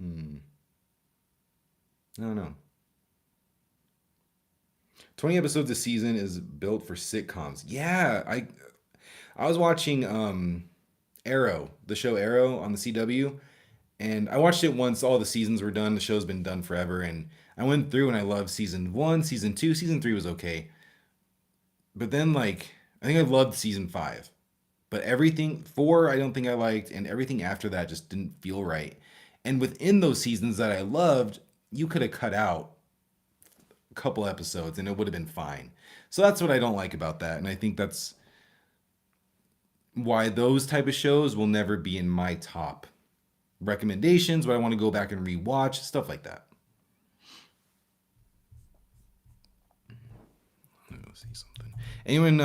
Hmm. I don't know. 20 episodes a season is built for sitcoms. Yeah, I was watching Arrow, the show Arrow on the CW, and I watched it once all the seasons were done. The show's been done forever, and I went through and I loved season 1, season 2, season 3 was okay. But then like I think I loved season 5. But everything 4 I don't think I liked, and everything after that just didn't feel right. And within those seasons that I loved, you could have cut out a couple episodes and it would have been fine. So that's what I don't like about that. And I think that's why those type of shows will never be in my top recommendations, but I want to go back and rewatch stuff like that. Let me see something. Anyone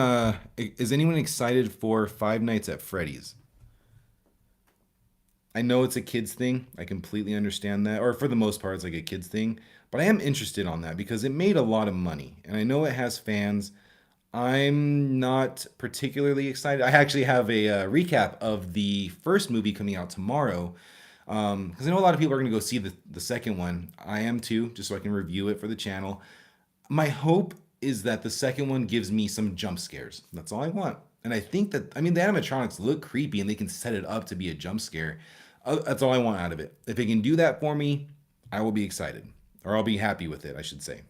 is anyone excited for Five Nights at Freddy's? I know it's a kids thing. I completely understand that. Or for the most part, it's like a kids thing. But I am interested on that because it made a lot of money. And I know it has fans. I'm not particularly excited. I actually have a recap of the first movie coming out tomorrow. Because I know a lot of people are going to go see the second one. I am too, just so I can review it for the channel. My hope is that the second one gives me some jump scares. That's all I want. And I think that, I mean, the animatronics look creepy and they can set it up to be a jump scare. That's all I want out of it. If it can do that for me, I will be excited. Or I'll be happy with it, I should say.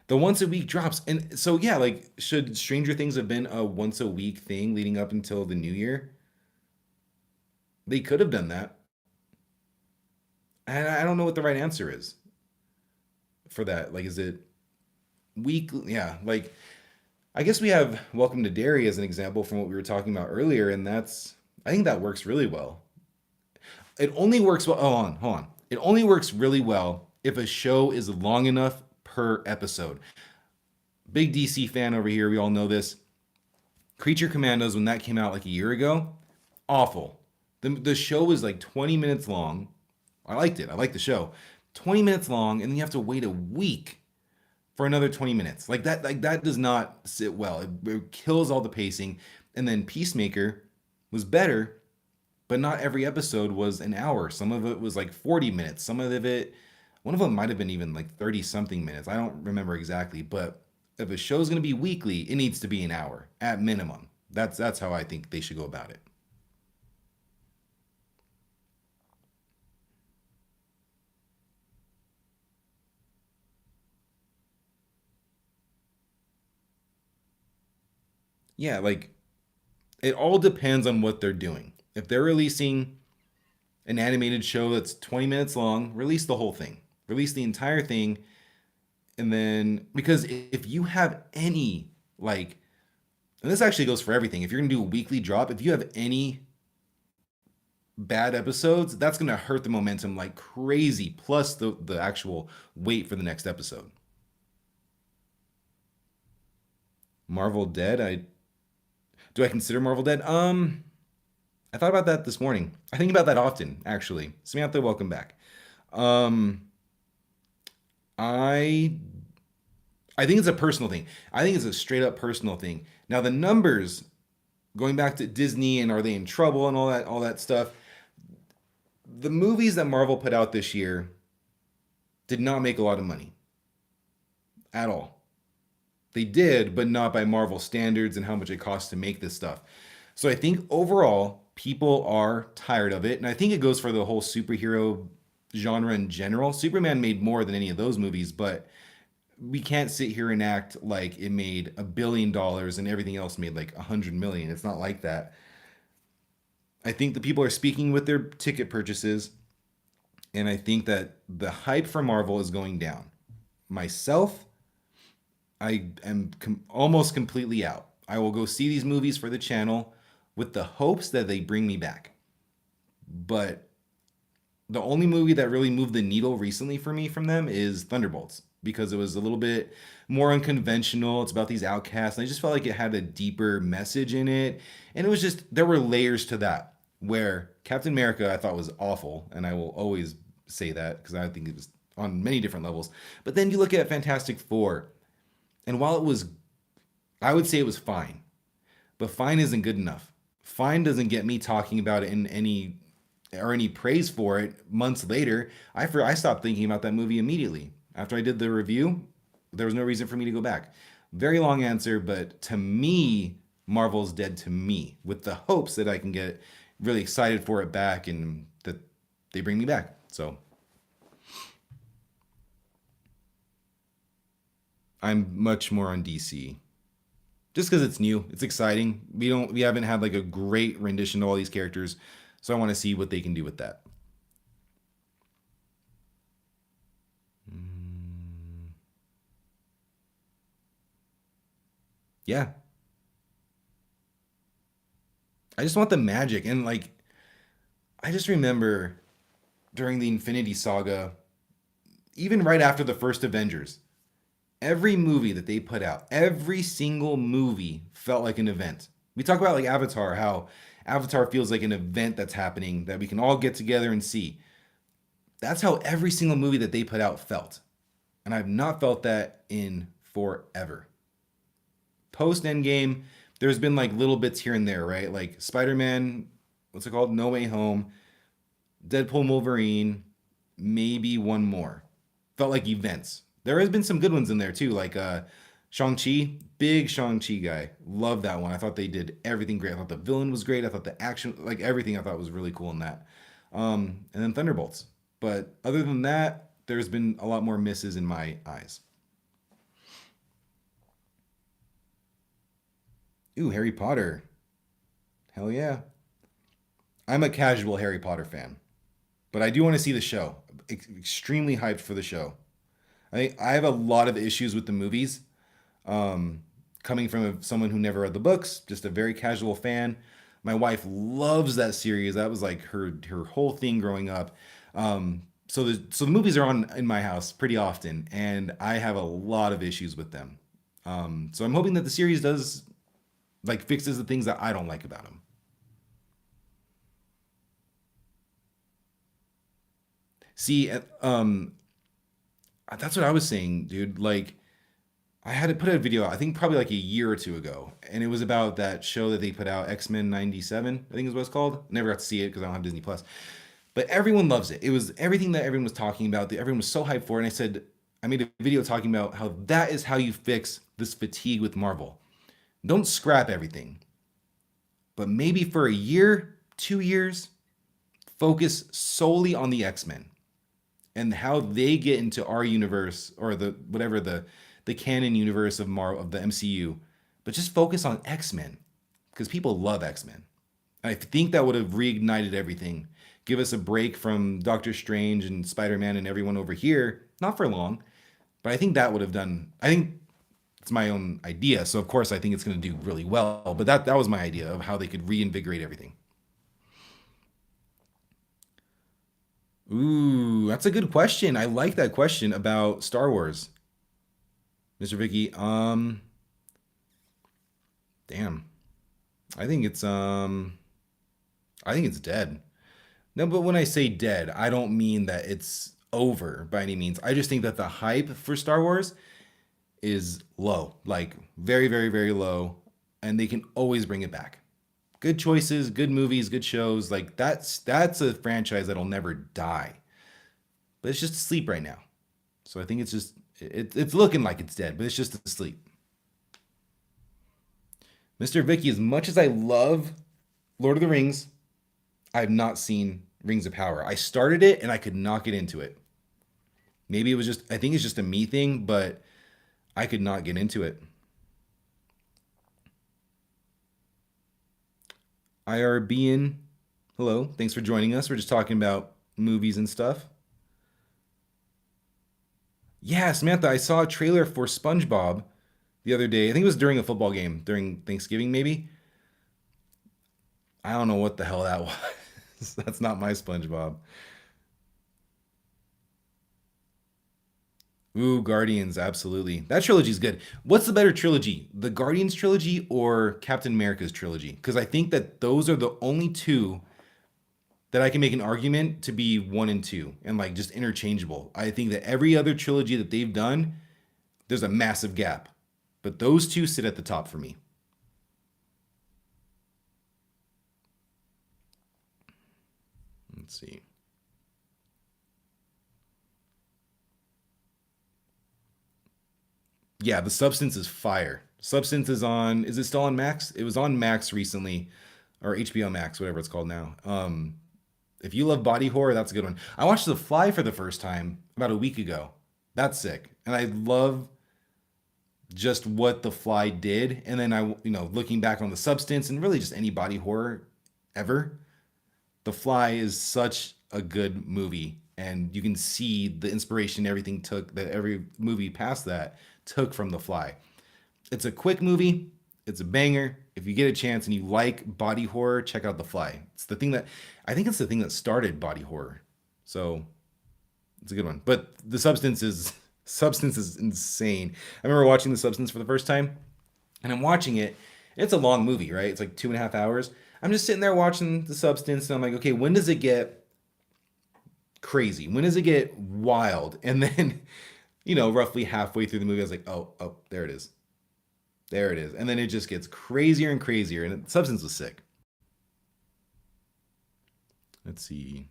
The once a week drops. And so, yeah, like, should Stranger Things have been a once a week thing leading up until the new year? They could have done that. And I don't know what the right answer is for that. Like, is it week? Yeah, like, I guess we have Welcome to Derry as an example from what we were talking about earlier, and I think that works really well. It only works well. Hold on, hold on. It only works really well if a show is long enough per episode. Big DC fan over here. We all know this. Creature Commandos, when that came out like a year ago, awful. The show was like 20 minutes long. I liked it. I liked the show. 20 minutes long, and then you have to wait a week for another 20 minutes. Like that does not sit well. It kills all the pacing. And then Peacemaker was better, but not every episode was an hour. Some of it was like 40 minutes. Some of it one of them might have been even like 30 something minutes. I don't remember exactly, but if a show's going to be weekly, it needs to be an hour at minimum. That's how I think they should go about it. Yeah, like it all depends on what they're doing. If they're releasing an animated show that's 20 minutes long, release the whole thing. Release the entire thing. And then, because if you have any like and this actually goes for everything. If you're gonna do a weekly drop, if you have any bad episodes, that's gonna hurt the momentum like crazy. Plus the actual wait for the next episode. Marvel dead. I consider Marvel dead? I thought about that this morning. I think about that often, actually. Samantha, welcome back. Um, I I think it's a personal thing. I think it's a straight up personal thing. Now the numbers, going back to Disney and are they in trouble and all that stuff. The movies that Marvel put out this year did not make a lot of money at all. They did, but not by Marvel standards and how much it costs to make this stuff. So I think overall, people are tired of it. And I think it goes for the whole superhero genre in general. Superman made more than any of those movies, but we can't sit here and act like it made $1 billion and everything else made like 100 million. It's not like that. I think the people are speaking with their ticket purchases, and I think that the hype for Marvel is going down. Myself, I am almost completely out. I will go see these movies for the channel with the hopes that they bring me back. But the only movie that really moved the needle recently for me from them is Thunderbolts because it was a little bit more unconventional. It's about these outcasts. And I just felt like it had a deeper message in it. And it was just, there were layers to that where Captain America I thought was awful. And I will always say that because I think it was on many different levels. But then you look at Fantastic Four, and while it was, I would say it was fine, but fine isn't good enough. Fine doesn't get me talking about it in any praise for it months later. I stopped thinking about that movie immediately. After I did the review, there was no reason for me to go back. Very long answer, but to me, Marvel's dead to me with the hopes that I can get really excited for it back and that they bring me back. So I'm much more on DC. Just because it's new, it's exciting. We haven't had like a great rendition of all these characters, so I want to see what they can do with that. Mm, yeah, I just want the magic and like I just remember during the Infinity Saga, even right after the first Avengers, every movie that they put out, every single movie felt like an event. We talk about like Avatar, how Avatar feels like an event that's happening that we can all get together and see. That's how every single movie that they put out felt. And I've not felt that in forever. Post Endgame, there's been like little bits here and there, right? Like Spider Man, what's it called? No Way Home, Deadpool, Wolverine, maybe one more. Felt like events. There has been some good ones in there too, like Shang-Chi, big Shang-Chi guy. Love that one. I thought they did everything great. I thought the villain was great. I thought the action, like everything I thought was really cool in that. And then Thunderbolts. But other than that, there's been a lot more misses in my eyes. Ooh, Harry Potter. Hell yeah. I'm a casual Harry Potter fan, but I do want to see the show. Extremely hyped for the show. I have a lot of issues with the movies. Um, Coming from someone who never read the books, just a very casual fan. My wife loves that series. That was like her whole thing growing up. So the movies are on in my house pretty often, and I have a lot of issues with them. So I'm hoping that the series does like fixes the things that I don't like about them. See, that's what I was saying, dude. Like I had to put a video out, I think probably like a year or two ago, and it was about that show that they put out, X-Men '97, I think is what it's called. Never got to see it because I don't have Disney Plus. But everyone loves it. It was everything that everyone was talking about. That everyone was so hyped for, and I said I made a video talking about how that is how you fix this fatigue with Marvel. Don't scrap everything, but maybe for a year, 2 years, focus solely on the X-Men and how they get into our universe or the whatever the canon universe of of the MCU, but just focus on X-Men because people love X-Men. I think that would have reignited everything. Give us a break from Doctor Strange and Spider-Man and everyone over here, not for long, but I think that would have done I think it's my own idea. So of course I think it's going to do really well. But that was my idea of how they could reinvigorate everything. Ooh, that's a good question. I like that question about Star Wars, Mr. Vicky. Damn. I think it's I think it's dead. No, but when I say dead, I don't mean that it's over by any means. I just think that the hype for Star Wars is low, like very, very, very low, and they can always bring it back. Good choices, good movies, good shows. Like that's a franchise that'll never die, but it's just asleep right now. So I think it's just it's looking like it's dead, but it's just asleep. Mr. Vicky, as much as I love Lord of the Rings, I have not seen Rings of Power. I started it and I could not get into it. Maybe it was just I think it's just a me thing, but I could not get into it. IRBN, hello. Thanks for joining us. We're just talking about movies and stuff. Yeah, Samantha, I saw a trailer for SpongeBob the other day. I think it was during a football game, during Thanksgiving, maybe. I don't know what the hell that was. That's not my SpongeBob. Ooh, Guardians, absolutely. That trilogy's good. What's the better trilogy? The Guardians trilogy or Captain America's trilogy? Because I think that those are the only two that I can make an argument to be one and two and like just interchangeable. I think that every other trilogy that they've done, there's a massive gap. But those two sit at the top for me. Let's see. Yeah, the Substance is fire. Substance is on. Is it still on Max? It was on Max recently, or HBO Max, whatever it's called now. If you love body horror, that's a good one. I watched The Fly for the first time about a week ago. That's sick, and I love just what The Fly did. And then looking back on The Substance and really just any body horror ever, The Fly is such a good movie, and you can see the inspiration everything took that every movie past that took from The Fly. It's a quick movie. It's a banger. If you get a chance and you like body horror, check out The Fly. It's the thing that I think it's the thing that started body horror. So it's a good one. But the substance is insane. I remember watching The Substance for the first time, and I'm watching it. It's a long movie, right? It's like 2.5 hours. I'm just sitting there watching The Substance, and I'm like, okay, when does it get crazy? When does it get wild? And then, roughly halfway through the movie, I was like, oh, there it is. There it is. And then it just gets crazier and crazier. And Substance was sick. Let's see.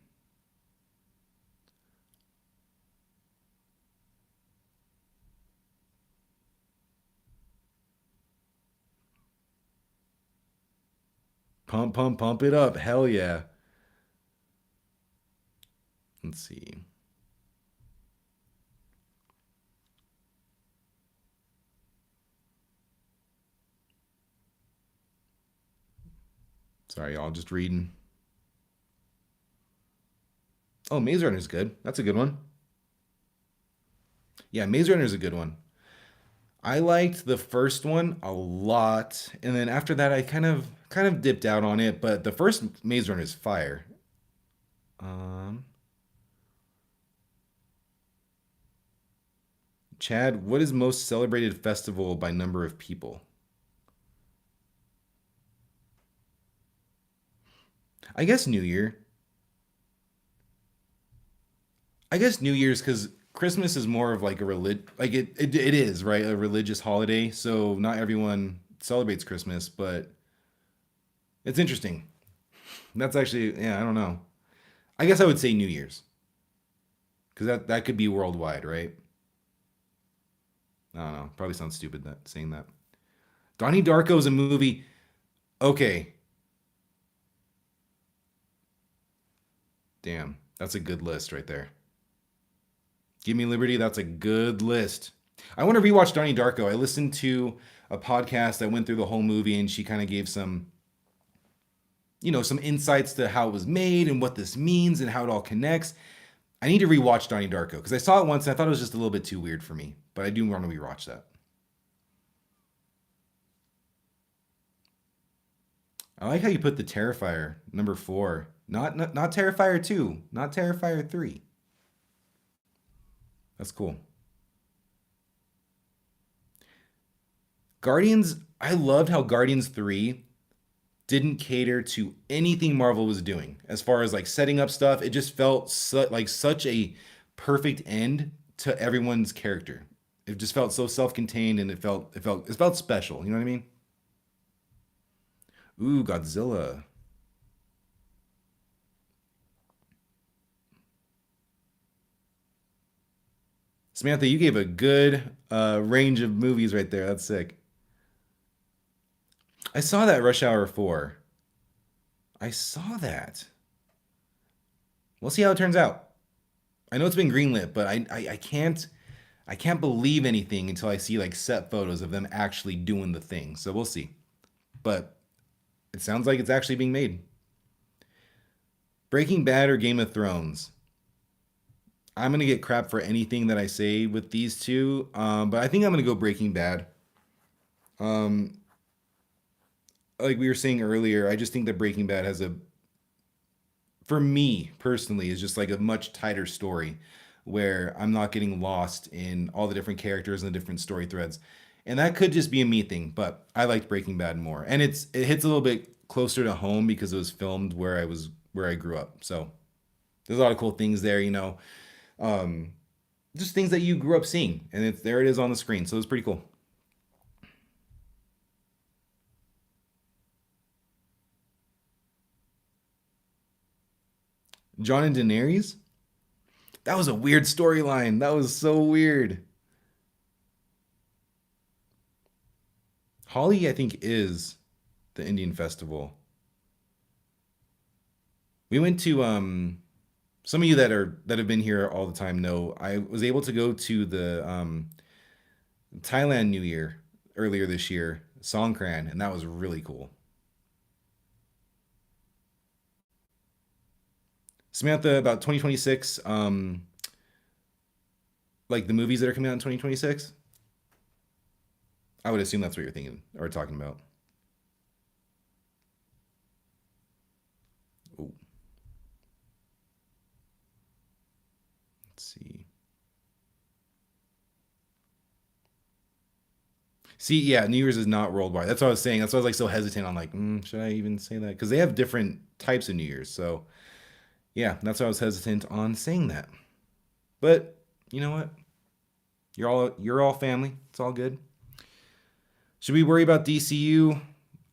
Pump, pump, pump it up. Hell yeah. Let's see. Sorry, y'all. Just reading. Oh, Maze Runner's good. That's a good one. Yeah, Maze Runner's a good one. I liked the first one a lot, and then after that, I kind of dipped out on it. But the first Maze Runner is fire. Um, Chad, what is most celebrated festival by number of people? I guess New Year. I guess New Year's because Christmas is more of like like it is right a religious holiday. So not everyone celebrates Christmas, but it's interesting. That's actually yeah I don't know. I guess I would say New Year's because that could be worldwide, right? I don't know. Probably sounds stupid that saying that. Donnie Darko is a movie. Okay, damn, that's a good list right there. Give Me Liberty. That's a good list. I want to rewatch Donnie Darko. I listened to a podcast that went through the whole movie, and she kind of gave some insights to how it was made and what this means and how it all connects. I need to rewatch Donnie Darko because I saw it once and I thought it was just a little bit too weird for me, but I do want to rewatch that. I like how you put the Terrifier number four. Not Terrifier two, not Terrifier three. That's cool. Guardians. I loved how Guardians three didn't cater to anything Marvel was doing as far as like setting up stuff. It just felt like such a perfect end to everyone's character. It just felt so self-contained, and it felt special. You know what I mean? Ooh, Godzilla. Samantha, you gave a good range of movies right there. That's sick. I saw that Rush Hour 4. I saw that. We'll see how it turns out. I know it's been greenlit, but I can't believe anything until I see like set photos of them actually doing the thing. So we'll see. But it sounds like it's actually being made. Breaking Bad or Game of Thrones? I'm gonna get crap for anything that I say with these two, but I think I'm gonna go Breaking Bad. Um, like we were saying earlier, I just think that Breaking Bad has for me personally, is just like a much tighter story where I'm not getting lost in all the different characters and the different story threads. And that could just be a me thing, but I liked Breaking Bad more. And it hits a little bit closer to home because it was filmed where I grew up. So there's a lot of cool things there, um, just things that you grew up seeing, and there it is on the screen. So it's pretty cool. John and Daenerys. That was a weird storyline. That was so weird. Holly, I think, is the Indian festival. We went to some of you that have been here all the time know I was able to go to the Thailand New Year earlier this year, Songkran, and that was really cool. Samantha, about 2026, like the movies that are coming out in 2026. I would assume that's what you're thinking or talking about. Oh, let's see. See, yeah, New Year's is not worldwide. That's what I was saying. That's why I was like so hesitant on like, should I even say that? Because they have different types of New Year's. So yeah, that's why I was hesitant on saying that. But you know what? You're all family. It's all good. Should we worry about DCU?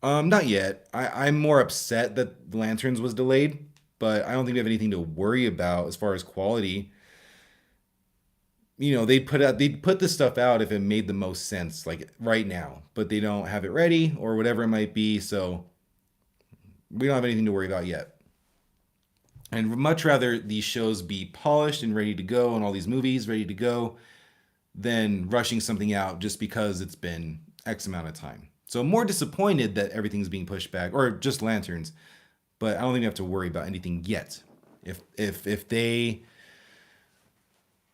Not yet. I'm more upset that the Lanterns was delayed, but I don't think we have anything to worry about as far as quality. They'd put this stuff out if it made the most sense, like right now, but they don't have it ready or whatever it might be. So we don't have anything to worry about yet. And much rather these shows be polished and ready to go, and all these movies ready to go, than rushing something out just because it's been X amount of time. So I'm more disappointed that everything's being pushed back, or just Lanterns, but I don't think we have to worry about anything yet. If they,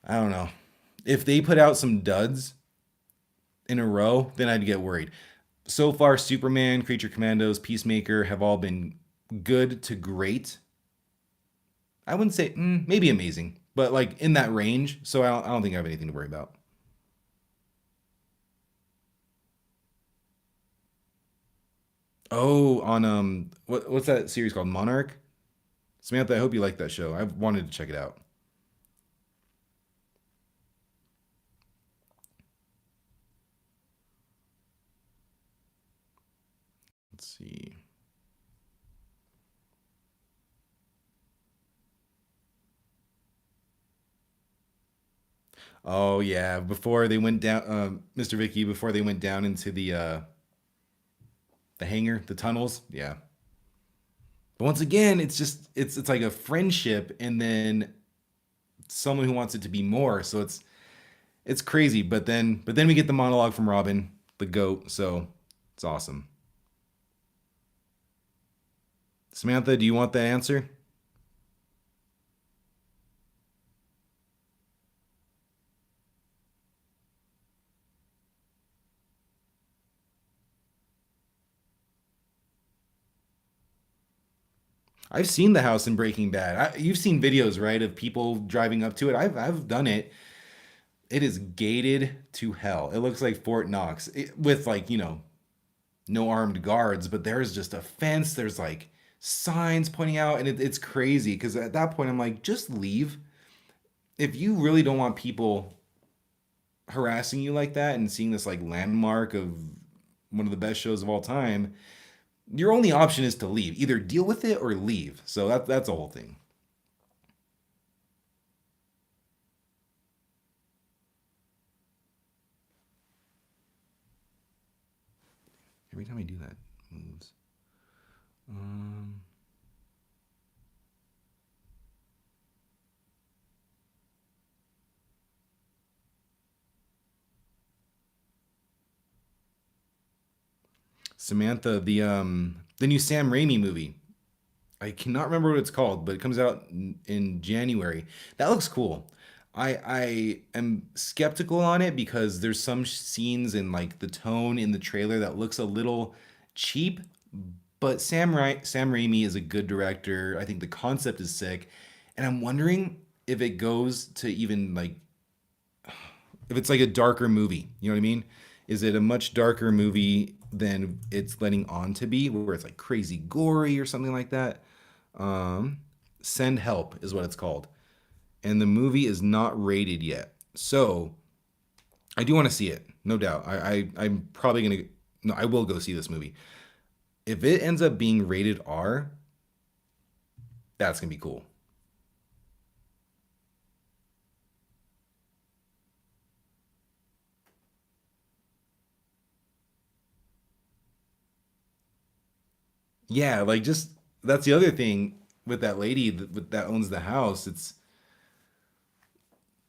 I don't know, if they put out some duds in a row, then I'd get worried. So far, Superman, Creature Commandos, Peacemaker have all been good to great. I wouldn't say maybe amazing, but like in that range. So I don't think I have anything to worry about. Oh, on what's that series called? Monarch. Samantha, I hope you like that show. I've wanted to check it out. Let's see. Oh yeah, before they went down, Mr. Vicky, before they went down into the hangar, the tunnels. Yeah, but once again, it's like a friendship, and then someone who wants it to be more. So it's crazy. But then we get the monologue from Robin, the goat. So it's awesome. Samantha, do you want the answer? I've seen the house in Breaking Bad. You've seen videos, right, of people driving up to it. I've done it. It is gated to hell. It looks like Fort Knox with like no armed guards, but there's just a fence. There's like signs pointing out, and it's crazy because at that point I'm like, just leave. If you really don't want people harassing you like that and seeing this like landmark of one of the best shows of all time, your only option is to leave. Either deal with it or leave. So that's the whole thing. Every time I do that, it moves. Um, Samantha, the new Sam Raimi movie. I cannot remember what it's called, but it comes out in January. That looks cool. I am skeptical on it because there's some scenes in like the tone in the trailer that looks a little cheap, but Sam Raimi is a good director. I think the concept is sick, and I'm wondering if it goes to even like if it's like a darker movie. You know what I mean? Is it a much darker movie than it's letting on to be, where it's like crazy gory or something like that? Um, Send Help is what it's called, and the movie is not rated yet. So I do want to see it, no doubt. I'm probably gonna no, I will go see this movie. If it ends up being rated R, that's gonna be cool. Yeah, like just that's the other thing with that lady that owns the house. It's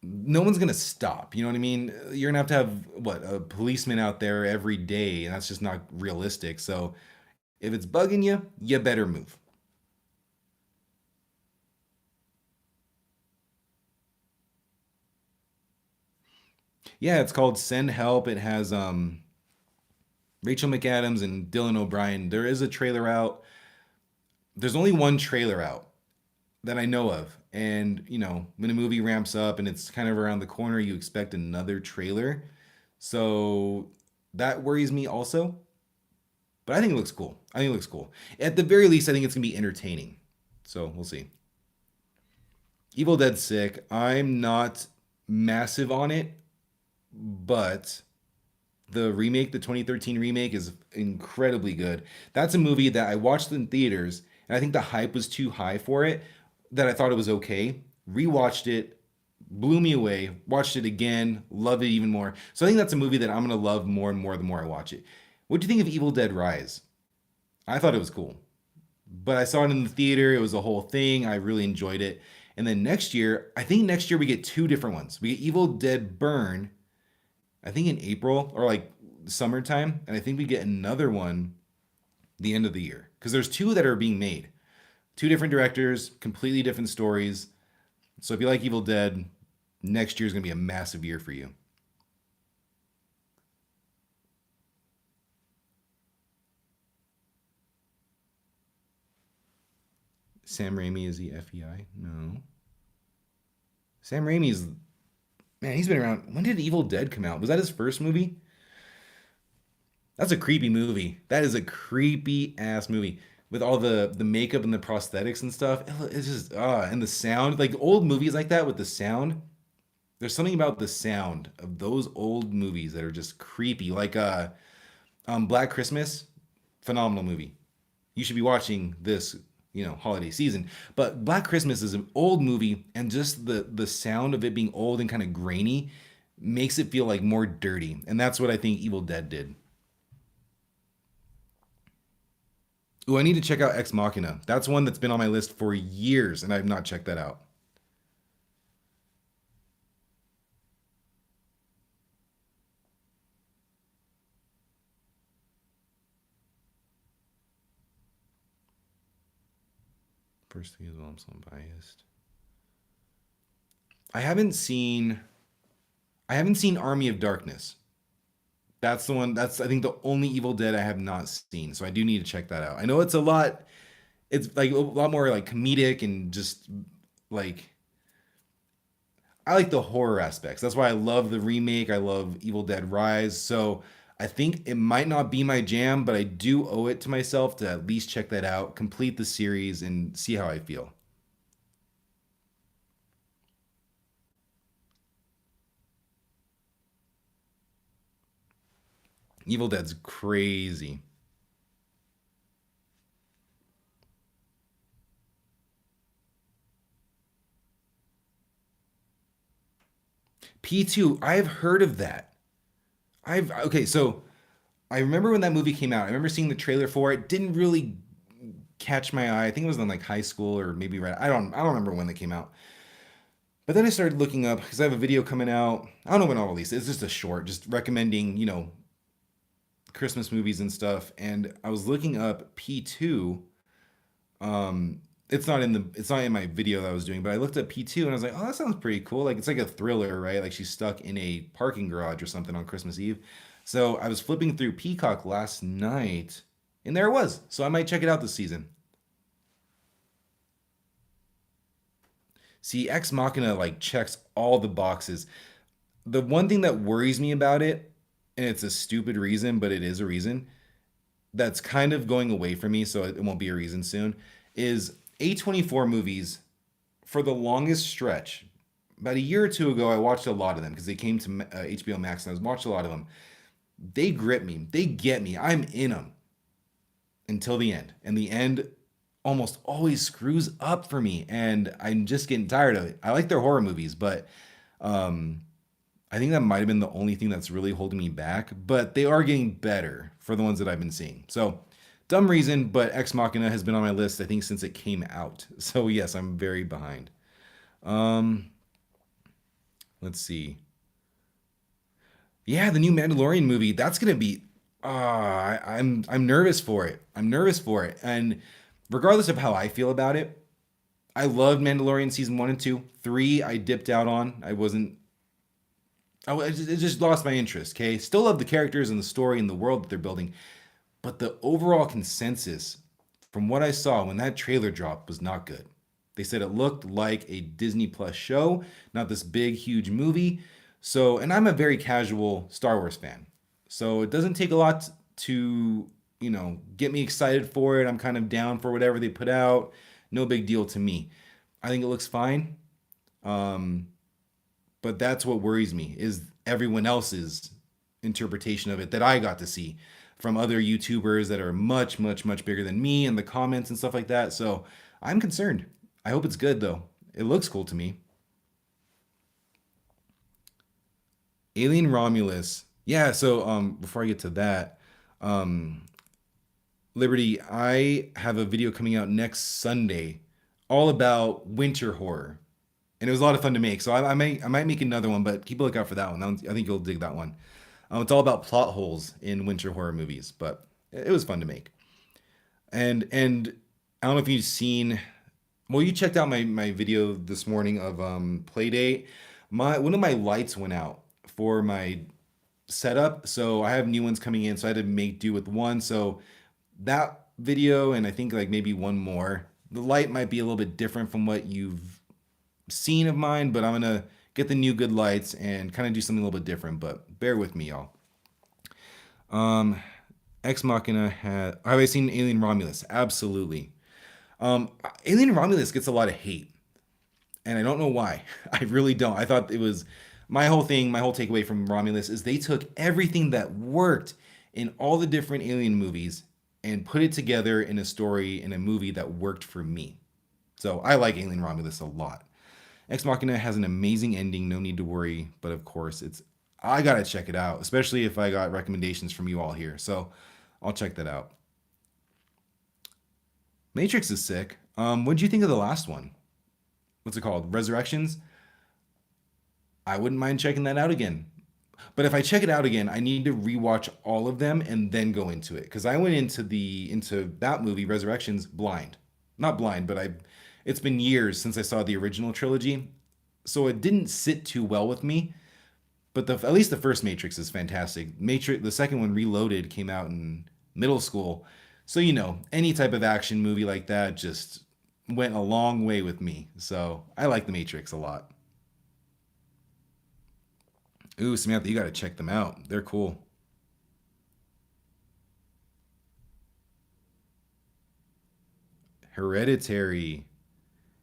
no one's gonna stop. You know what I mean? You're gonna have what a policeman out there every day, and that's just not realistic. So if it's bugging you, you better move. Yeah, it's called Send Help. It has Rachel McAdams and Dylan O'Brien. There is a trailer out. There's only one trailer out that I know of. And, when a movie ramps up and it's kind of around the corner, you expect another trailer. So that worries me also. But I think it looks cool. I think it looks cool. At the very least, I think it's going to be entertaining. So we'll see. Evil Dead Sick. I'm not massive on it, but the remake, the 2013 remake, is incredibly good. That's a movie that I watched in theaters, and I think the hype was too high for it, that I thought it was okay. Rewatched it, blew me away. Watched it again, loved it even more. So I think that's a movie that I'm gonna love more and more the more I watch it. What do you think of Evil Dead Rise? I thought it was cool, but I saw it in the theater. It was a whole thing. I really enjoyed it. And then next year, I think next year we get two different ones. We get Evil Dead Burn, I think in April or like summertime, and I think we get another one the end of the year because there's two that are being made. Two different directors, completely different stories. So if you like Evil Dead, next year is going to be a massive year for you. Sam Raimi is the FBI? No. Sam Raimi's man, he's been around. When did Evil Dead come out? Was that his first movie? That's a creepy movie. That is a creepy ass movie with all the makeup and the prosthetics and stuff. It's just and the sound, like old movies like that with the sound. There's something about the sound of those old movies that are just creepy. Like Black Christmas, phenomenal movie. You should be watching this, holiday season. But Black Christmas is an old movie, and just the sound of it being old and kind of grainy makes it feel like more dirty, and that's what I think Evil Dead did. Ooh, I need to check out Ex Machina. That's one that's been on my list for years, and I've not checked that out. First thing is, well, I'm so biased. I haven't seen. I haven't seen Army of Darkness. That's the one. That's I think the only Evil Dead I have not seen. So I do need to check that out. I know it's a lot. It's like a lot more like comedic and just like I like the horror aspects. That's why I love the remake. I love Evil Dead Rise. So I think it might not be my jam, but I do owe it to myself to at least check that out, complete the series, and see how I feel. Evil Dead's crazy. P2, I've heard of that. I've okay, so I remember when that movie came out. I remember seeing the trailer for it. Didn't really catch my eye. I think it was in like high school or maybe right. I don't remember when it came out. But then I started looking up because I have a video coming out. I don't know when I'll release it. It's just a short, just recommending, Christmas movies and stuff. And I was looking up P2. It's not in my video that I was doing, but I looked up P2 and I was like, oh, that sounds pretty cool. Like it's like a thriller, right? Like she's stuck in a parking garage or something on Christmas Eve. So I was flipping through Peacock last night, and there it was. So I might check it out this season. See, Ex Machina like checks all the boxes. The one thing that worries me about it, and it's a stupid reason, but it is a reason, that's kind of going away from me, so it won't be a reason soon, is A24 movies for the longest stretch. About a year or two ago, I watched a lot of them because they came to HBO Max and I was watching a lot of them. They grip me, they get me. I'm in them until the end. And the end almost always screws up for me. And I'm just getting tired of it. I like their horror movies, but um, I think that might have been the only thing that's really holding me back. But they are getting better for the ones that I've been seeing. So, dumb reason, but Ex Machina has been on my list, I think, since it came out. So, yes, I'm very behind. Um, let's see. Yeah, the new Mandalorian movie. That's gonna be. I'm nervous for it. I'm nervous for it. And regardless of how I feel about it, I loved Mandalorian season 1 and 2. 3, I dipped out on. I wasn't. It just lost my interest. Okay, still love the characters and the story and the world that they're building, but the overall consensus from what I saw when that trailer dropped was not good. They said it looked like a Disney Plus show, not this big, huge movie. So, and I'm a very casual Star Wars fan. So it doesn't take a lot to, get me excited for it. I'm kind of down for whatever they put out. No big deal to me. I think it looks fine. Um, but that's what worries me is everyone else's interpretation of it that I got to see from other YouTubers that are much, much, much bigger than me and the comments and stuff like that. So I'm concerned. I hope it's good though. It looks cool to me. Alien Romulus. Yeah, so before I get to that, um Liberty, I have a video coming out next Sunday all about winter horror. And it was a lot of fun to make. So I might make another one, but keep a lookout for that one. I think you'll dig that one. It's all about plot holes in winter horror movies, but it was fun to make. And I don't know if you've seen. Well, you checked out my video this morning of Playdate. My one of my lights went out for my setup, so I have new ones coming in. So I had to make do with one. So that video and I think like maybe one more. The light might be a little bit different from what you've seen of mine, but I'm gonna get the new good lights and kind of do something a little bit different. But bear with me, y'all. Um, Ex Machina had. Have I seen Alien Romulus? Absolutely. Alien Romulus gets a lot of hate, and I don't know why. I really don't. I thought it was my whole thing. My whole takeaway from Romulus is they took everything that worked in all the different Alien movies and put it together in a story in a movie that worked for me. So I like Alien Romulus a lot. Ex Machina has an amazing ending, no need to worry. But of course, it's I gotta check it out, especially if I got recommendations from you all here. So I'll check that out. Matrix is sick. What'd you think of the last one? What's it called? Resurrections. I wouldn't mind checking that out again. But if I check it out again, I need to rewatch all of them and then go into it because I went into that movie Resurrections blind. Not blind, but I it's been years since I saw the original trilogy. So it didn't sit too well with me, but at least the first Matrix is fantastic. Matrix the second one Reloaded came out in middle school. So, any type of action movie like that just went a long way with me. So, I like The Matrix a lot. Ooh, Samantha, you got to check them out. They're cool. Hereditary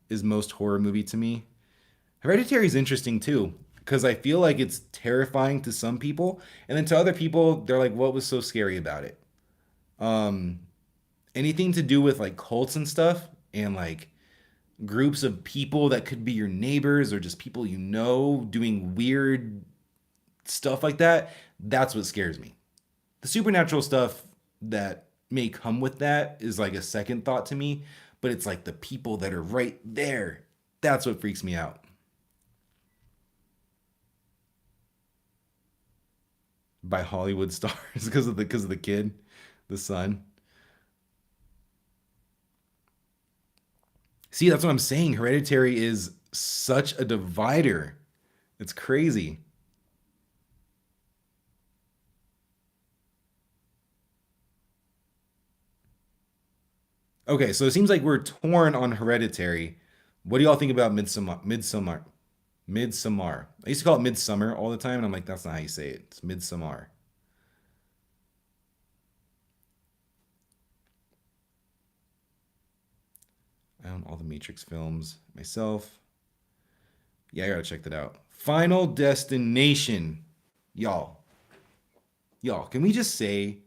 is most horror movie to me. Hereditary is interesting too because I feel like it's terrifying to some people, and then to other people, they're like, "What was so scary about it?" Um, Anything to do with like cults and stuff, and like groups of people that could be your neighbors or just people doing weird stuff like that. That's what scares me. The supernatural stuff that may come with that is like a second thought to me, but it's like the people that are right there. That's what freaks me out. By Hollywood stars because of the kid, the son. See, that's what I'm saying. Hereditary is such a divider. It's crazy. Okay, so it seems like we're torn on Hereditary. What do y'all think about Midsummer. I used to call it Midsummer all the time, and I'm like, that's not how you say it. It's Midsummer. I own all the Matrix films myself. Yeah, I gotta check that out. Final Destination, y'all. Y'all, can we just say,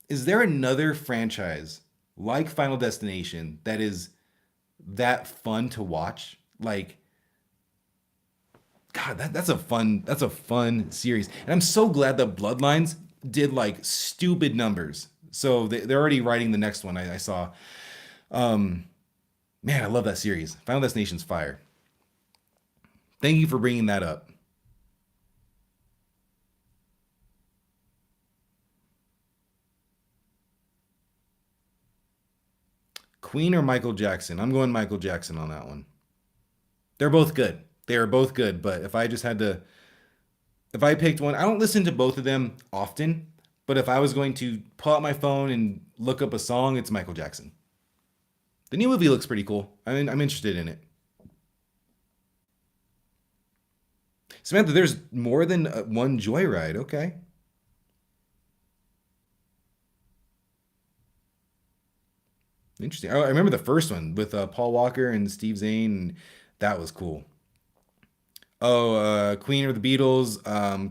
is there another franchise like Final Destination that is that fun to watch? Like, God, that's a fun series, and I'm so glad that Bloodlines did like stupid numbers. So they're already writing the next one. I saw. Um, Man, I love that series. Final Destination's fire. Thank you for bringing that up. Queen or Michael Jackson? I'm going Michael Jackson on that one. They're both good. They are both good, but if I picked one, I don't listen to both of them often, but if I was going to pull out my phone and look up a song, it's Michael Jackson. The new movie looks pretty cool. I mean, I'm interested in it. Samantha, there's more than one Joyride. Okay, interesting. I remember the first one with Paul Walker and Steve Zane, and that was cool. Oh, Queen or the Beatles?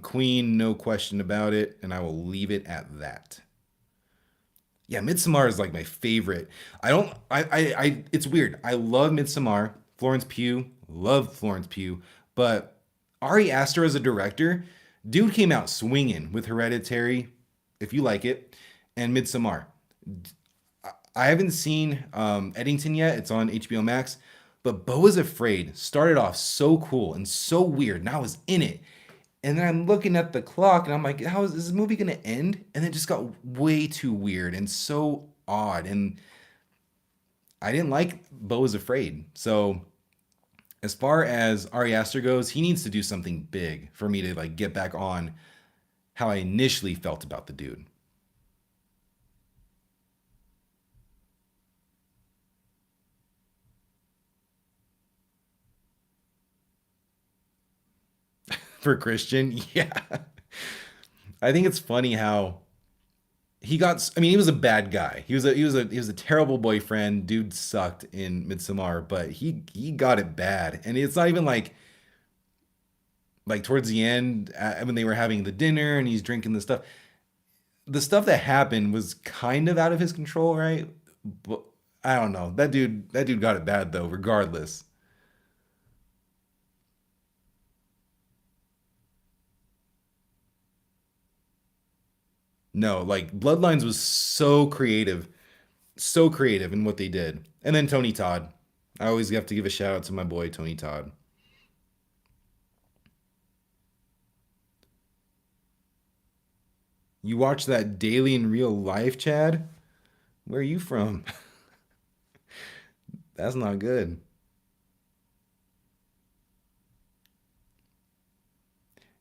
Queen, no question about it, and I will leave it at that. Yeah, Midsommar is like my favorite. I don't, it's weird. I love Midsommar. Florence Pugh, love Florence Pugh, but Ari Aster as a director, dude came out swinging with Hereditary, if you like it, and Midsommar. I haven't seen Eddington yet. It's on HBO Max. But Beau is Afraid started off so cool and so weird, and I was in it. And then I'm looking at the clock, and I'm like, how is this movie gonna end? And it just got way too weird and so odd. And I didn't like Beau is Afraid. So as far as Ari Aster goes, he needs to do something big for me to like get back on how I initially felt about the dude. For Christian, yeah. I think it's funny how I mean, he was a bad guy. He was a terrible boyfriend. Dude sucked in Midsommar, but he got it bad. And it's not even like towards the end when they were having the dinner and he's drinking the stuff. The stuff that happened was kind of out of his control, right? But I don't know. That dude got it bad though, regardless. No, like Bloodlines was so creative in what they did. And then Tony Todd. I always have to give a shout out to my boy Tony Todd. You watch that daily in real life, Chad? Where are you from? That's not good.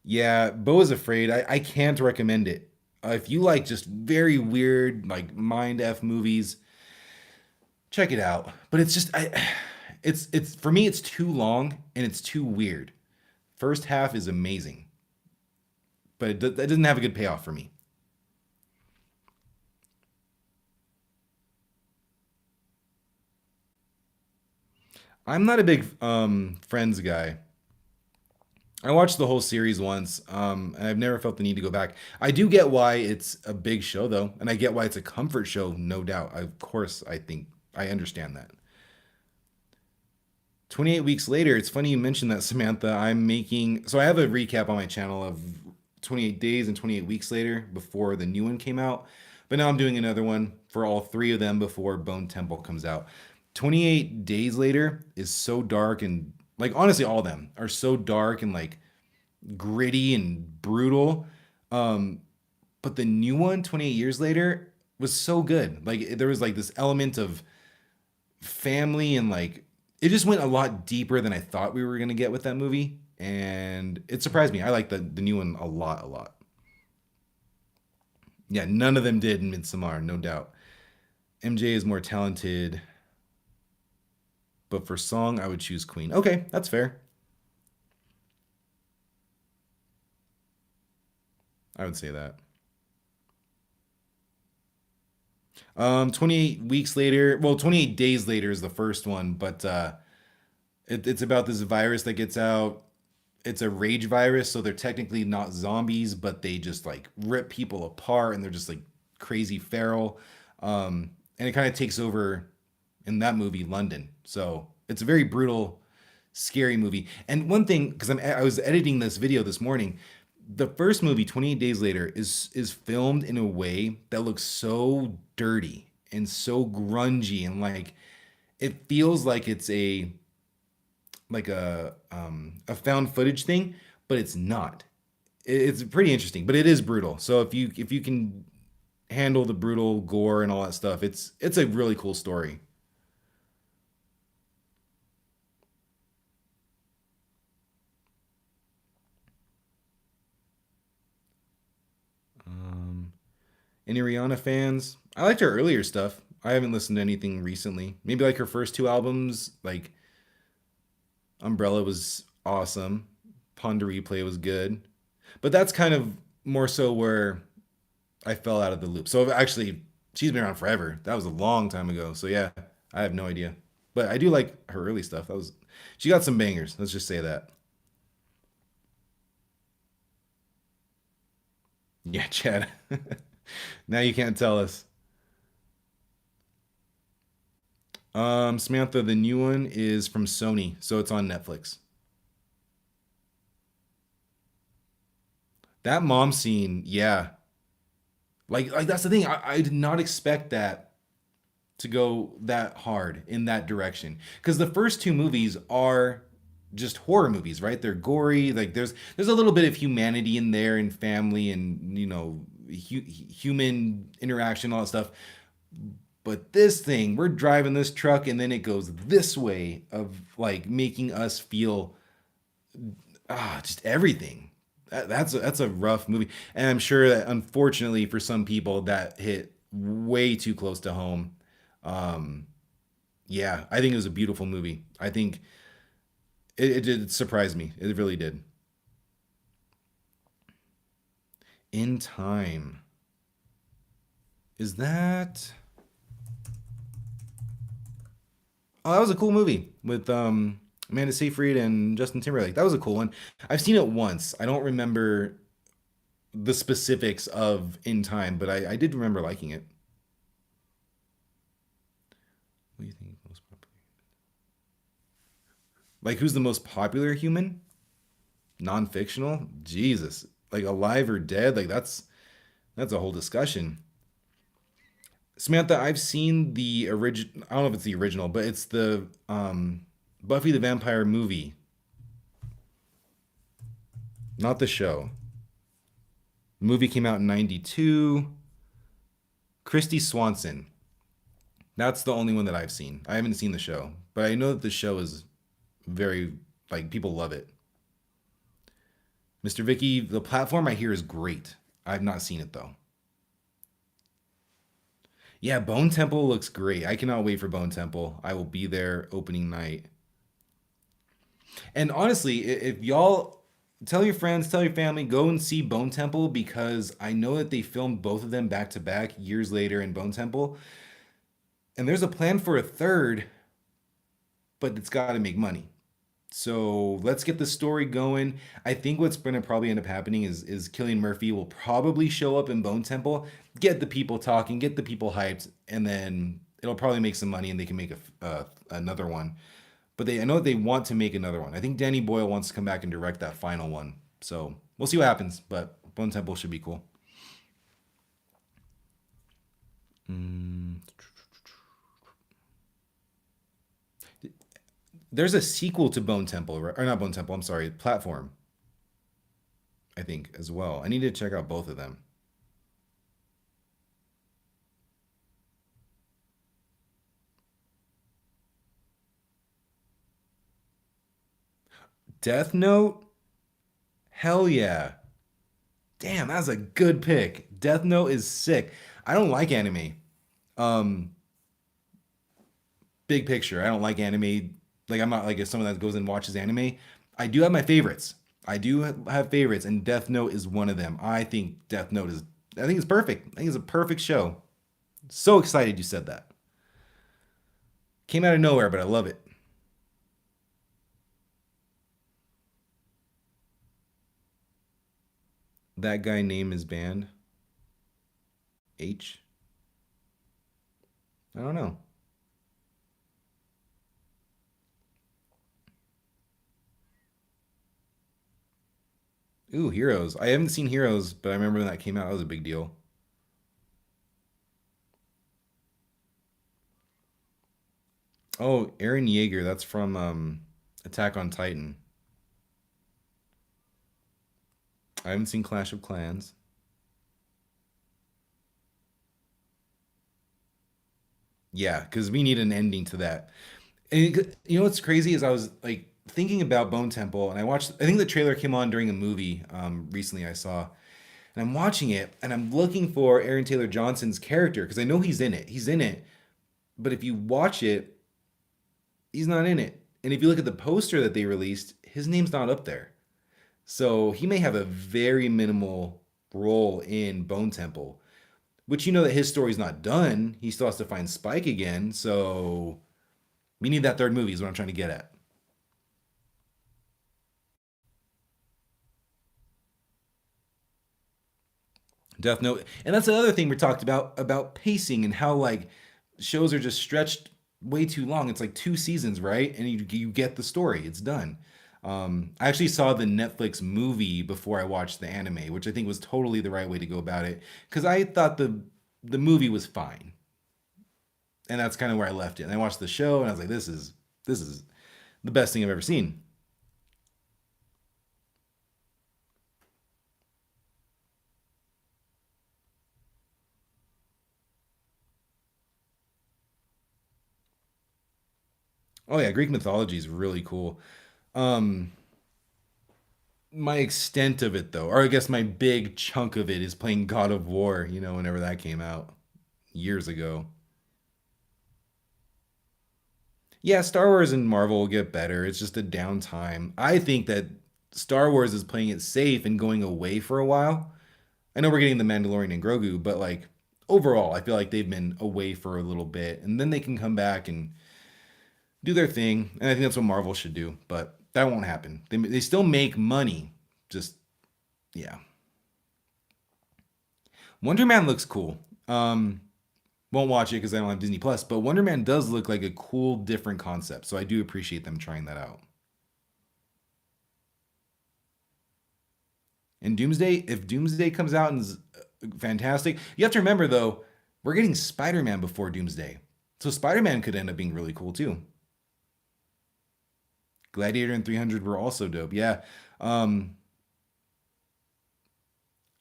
Yeah, Bo is Afraid. I can't recommend it. If you like just very weird, like mind f movies, check it out. But it's just it's for me it's too long and it's too weird. First half is amazing, but that doesn't have a good payoff for me. I'm not a big Friends guy. I watched the whole series once, and I've never felt the need to go back. I do get why it's a big show, though, and I get why it's a comfort show, no doubt. Of course, I think I understand that. 28 weeks later, it's funny you mentioned that, Samantha. I'm making, so I have a recap on my channel of 28 days and 28 weeks later before the new one came out. But now I'm doing another one for all three of them before Bone Temple comes out. 28 days later is so dark and like honestly all of them are so dark and like gritty and brutal. Um but the new one, 28 years later, was so good. Like there was like this element of family and like it just went a lot deeper than I thought we were gonna get with that movie, and it surprised me. I like the new one a lot, a lot. Yeah, none of them did in Midsommar, no doubt. MJ is more talented, but for song, I would choose Queen. Okay, that's fair. I would say that. 28 weeks later, well, 28 days later is the first one, but it's about this virus that gets out. It's a rage virus, so they're technically not zombies, but they just like rip people apart and they're just like crazy feral. And it kind of takes over in that movie London. So it's a very brutal, scary movie. And one thing, because I was editing this video this morning, the first movie, 28 Days Later, is filmed in a way that looks so dirty and so grungy and like it feels like it's a found footage thing, but it's not. It's pretty interesting, but it is brutal. So if you can handle the brutal gore and all that stuff, it's a really cool story. Um, any Rihanna fans? I liked her earlier stuff. I haven't listened to anything recently. Maybe like her first two albums, like Umbrella was awesome. Ponder Replay was good. But that's kind of more so where I fell out of the loop. So actually, she's been around forever. That was a long time ago. So yeah, I have no idea. But I do like her early stuff. That was she got some bangers. Let's just say that. Yeah, Chad. Now you can't tell us. Samantha, the new one is from Sony, so it's on Netflix. That mom scene, yeah. Like that's the thing. I did not expect that to go that hard in that direction. Because the first two movies are just horror movies, right? They're gory. Like there's a little bit of humanity in there and family and human interaction, all that stuff. But this thing, we're driving this truck and then it goes this way of like making us feel just everything. That's a rough movie, and I'm sure that unfortunately for some people that hit way too close to home. Um, yeah, I think it was a beautiful movie. I think it did surprise me. It really did. In Time, is that? Oh, that was a cool movie with Amanda Seyfried and Justin Timberlake. That was a cool one. I've seen it once. I don't remember the specifics of In Time, but I did remember liking it. What do you think is most popular? Like, who's the most popular human? Non-fictional? Jesus. Like alive or dead? Like that's a whole discussion. Samantha, I've seen the original. I don't know if it's the original, but it's the Buffy the Vampire movie, not the show. The movie came out in '92. Christy Swanson. That's the only one that I've seen. I haven't seen the show, but I know that the show is very like people love it. Mr. Vicky, the platform I hear is great. I've not seen it though. Yeah, Bone Temple looks great. I cannot wait for Bone Temple. I will be there opening night. And honestly, if y'all tell your friends, tell your family, go and see Bone Temple because I know that they filmed both of them back to back years later in Bone Temple. And there's a plan for a third, but it's got to make money. So let's get the story going. I think what's going to probably end up happening is Killian Murphy will probably show up in Bone Temple, get the people talking, get the people hyped, and then it'll probably make some money and they can make another one. But I know they want to make another one. I think Danny Boyle wants to come back and direct that final one. So we'll see what happens. But Bone Temple should be cool. Mm, there's a sequel to Bone Temple, right? Or not Bone Temple. I'm sorry, Platform. I think as well. I need to check out both of them. Death Note. Hell yeah. Damn, that's a good pick. Death Note is sick. I don't like anime. Um, Big picture. I don't like anime. Like I'm not like if someone that goes and watches anime. I do have my favorites. I do have favorites, and Death Note is one of them. I think Death Note is. I think it's perfect. I think it's a perfect show. So excited you said that. Came out of nowhere, but I love it. That guy name is band H. I don't know. Ooh, Heroes. I haven't seen Heroes, but I remember when that came out. That was a big deal. Oh, Aaron Yeager. That's from Attack on Titan. I haven't seen Clash of Clans. Yeah, because we need an ending to that. And you know what's crazy is I was like thinking about Bone Temple, and I watched. I think the trailer came on during a movie recently I saw, and I'm watching it, and I'm looking for Aaron Taylor Johnson's character because I know he's in it. He's in it, but if you watch it, he's not in it. And if you look at the poster that they released, his name's not up there. So he may have a very minimal role in Bone Temple, which you know that his story's not done. He still has to find Spike again. So we need that third movie, is what I'm trying to get at. Death Note. And that's another thing we talked about pacing and how like shows are just stretched way too long. It's like two seasons, right? And you get the story. It's done. I actually saw the Netflix movie before I watched the anime, which I think was totally the right way to go about it because I thought the movie was fine, and that's kind of where I left it. And I watched the show, and I was like, this is the best thing I've ever seen. Oh yeah, Greek mythology is really cool. Um, my extent of it though, or I guess my big chunk of it is playing God of War, whenever that came out years ago. Yeah, Star Wars and Marvel will get better. It's just a downtime. I think that Star Wars is playing it safe and going away for a while. I know we're getting the Mandalorian and Grogu, but like overall, I feel like they've been away for a little bit and then they can come back and do their thing. And I think that's what Marvel should do, but that won't happen. They still make money. Just, yeah. Wonder Man looks cool. Won't watch it because I don't have Disney Plus, but Wonder Man does look like a cool, different concept. So I do appreciate them trying that out. And Doomsday, if Doomsday comes out and is fantastic, you have to remember though, we're getting Spider Man before Doomsday. So Spider Man could end up being really cool too. Gladiator and 300 were also dope. Yeah. Um,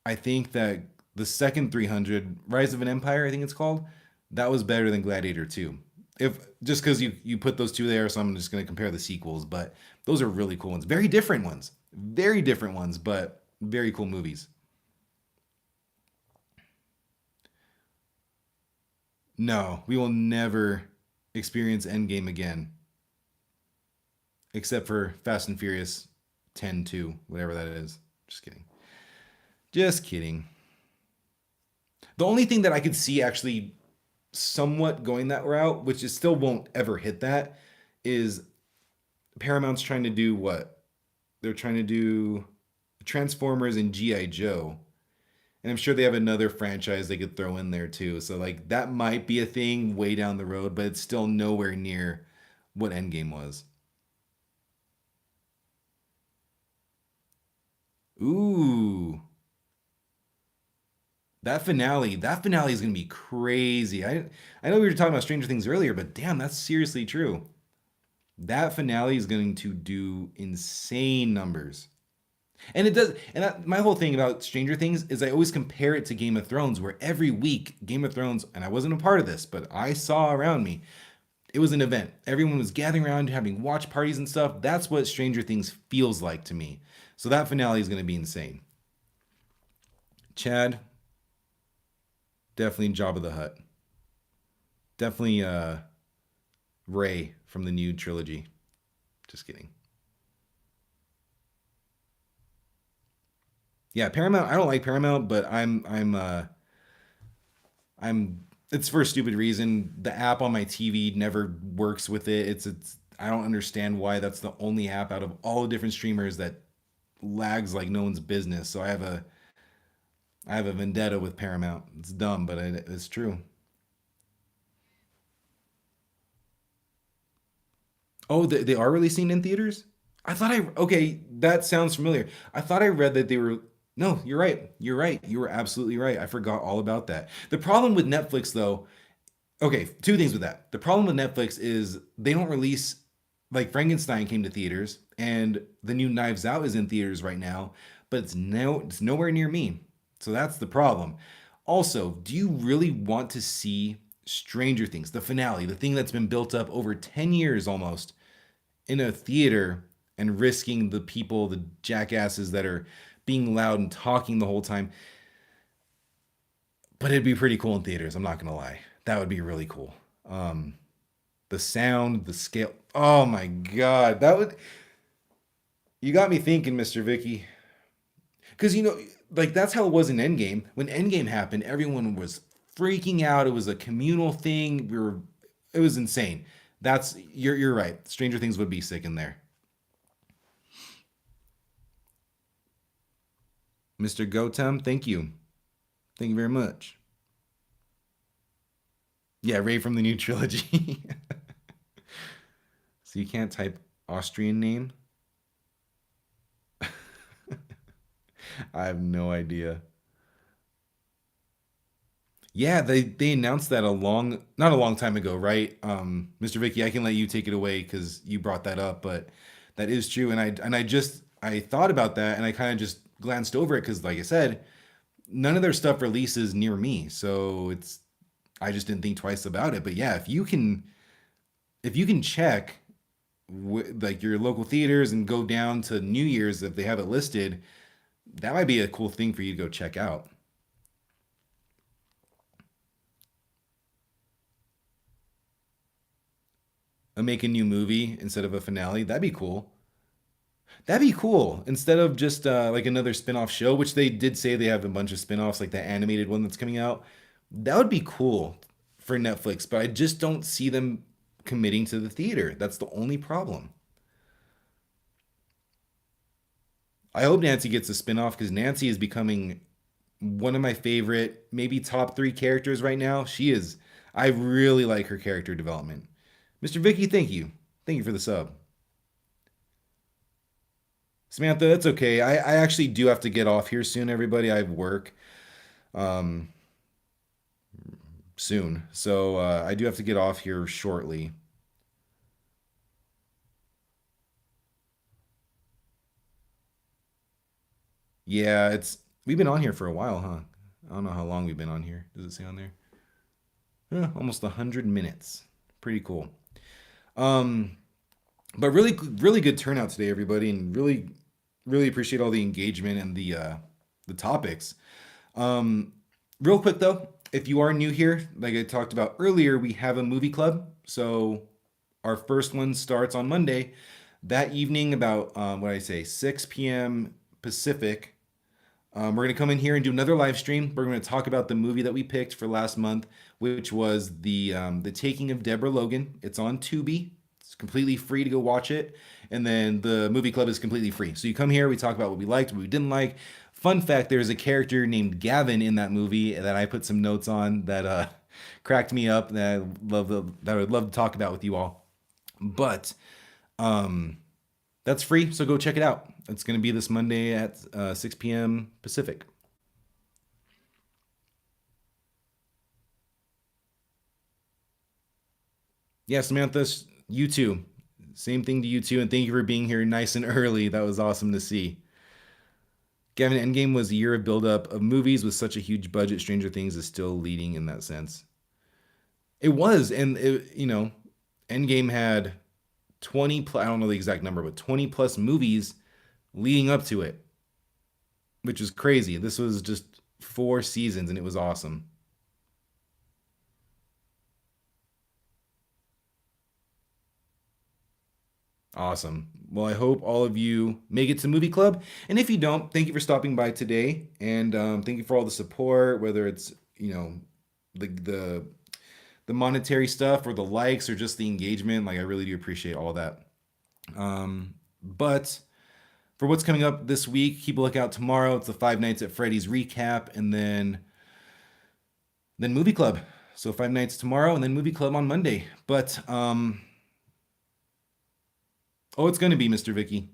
I think that the second 300, Rise of an Empire, I think it's called, that was better than Gladiator 2. If just because you put those two there, so I'm just going to compare the sequels, but those are really cool ones. Very different ones, but very cool movies. No, we will never experience Endgame again, except for Fast and Furious 10 2, whatever that is. Just kidding. Just kidding. The only thing that I could see actually somewhat going that route, which is still won't ever hit that, is Paramount's trying to do what? They're trying to do Transformers and G.I. Joe. And I'm sure they have another franchise they could throw in there too. So like that might be a thing way down the road, but it's still nowhere near what Endgame was. Ooh, that finale is gonna be crazy. I know we were talking about Stranger Things earlier, but damn, that's seriously true. That finale is going to do insane numbers. And it does. And my whole thing about Stranger Things is I always compare it to Game of Thrones, where every week Game of Thrones, and I wasn't a part of this, but I saw around me, it was an event. Everyone was gathering around, having watch parties and stuff. That's what Stranger Things feels like to me. So that finale is going to be insane. Chad, definitely Jabba the Hutt. Definitely Ray from the new trilogy. Just kidding. Yeah, Paramount. I don't like Paramount, but I'm it's for a stupid reason. The app on my TV never works with it. It's I don't understand why that's the only app out of all the different streamers that lags like no one's business. So I have a vendetta with Paramount. It's dumb, but it's true. Oh, they are releasing in theaters? I thought I okay, that sounds familiar. I thought I read that they were no, you're right. You're right. You were absolutely right. I forgot all about that. The problem with Netflix though, okay, two things with that. The problem with Netflix is they don't release like Frankenstein came to theaters and the new Knives Out is in theaters right now, but it's nowhere near me. So that's the problem. Also, do you really want to see Stranger Things, the finale, the thing that's been built up over 10 years almost in a theater and risking the people, the jackasses that are being loud and talking the whole time? But it'd be pretty cool in theaters, I'm not going to lie. That would be really cool. Um the sound, the scale. Oh my god, that would you got me thinking, Mr. Vicky. Because like that's how it was in Endgame. When Endgame happened, everyone was freaking out. It was a communal thing. It was insane. You're right. Stranger Things would be sick in there. Mr. Gotem, thank you. Thank you very much. Yeah, Ray from the new trilogy. So you can't type Austrian name? I have no idea. Yeah, they announced that not a long time ago, right? Mr. Vicky, I can let you take it away because you brought that up, but that is true. And I thought about that and I kind of just glanced over it because, like I said, none of their stuff releases near me, so I just didn't think twice about it. But yeah, if you can check like your local theaters and go down to New Year's if they have it listed, that might be a cool thing for you to go check out. Make a new movie instead of a finale. That'd be cool. That'd be cool. Instead of just like another spin-off show, which they did say they have a bunch of spin-offs, like the animated one that's coming out. That would be cool for Netflix, but I just don't see them committing to the theater. That's the only problem. I hope Nancy gets a spin-off because Nancy is becoming one of my favorite, maybe top three characters right now. She is. I really like her character development. Mr. Vicky, thank you. Thank you for the sub. Samantha, that's okay. I actually do have to get off here soon, everybody. I have work um, soon. So I do have to get off here shortly. Yeah, we've been on here for a while, huh? I don't know how long we've been on here. Does it say on there? Almost 100 minutes. Pretty cool. Um, but really, really good turnout today, everybody, and really, really appreciate all the engagement and the topics. Um, Real quick though, if you are new here, like I talked about earlier, we have a movie club. So our first one starts on Monday. That evening, about what did I say, 6 p.m. Pacific, we're going to come in here and do another live stream. We're going to talk about the movie that we picked for last month, which was the Taking of Deborah Logan. It's on Tubi. It's completely free to go watch it. And then the movie club is completely free. So you come here, we talk about what we liked, what we didn't like. Fun fact, there's a character named Gavin in that movie that I put some notes on that cracked me up that that I would love to talk about with you all. But um, that's free, so go check it out. It's going to be this Monday at 6 p.m. Pacific. Yeah, Samantha, you too. Same thing to you too, and thank you for being here nice and early. That was awesome to see. Gavin, Endgame was a year of buildup of movies with such a huge budget. Stranger Things is still leading in that sense. It was, and Endgame had 20 plus, I don't know the exact number, but 20 plus movies leading up to it, which is crazy. This was just 4 seasons and it was awesome. Awesome. Well, I hope all of you make it to movie club. And if you don't, thank you for stopping by today. And thank you for all the support, whether it's, the, the, the monetary stuff or the likes or just the engagement. Like, I really do appreciate all of that. But for what's coming up this week, keep a lookout tomorrow. It's the Five Nights at Freddy's recap, and then movie club. So Five Nights tomorrow, and then movie club on Monday. But oh, it's gonna be Mr. Vicky.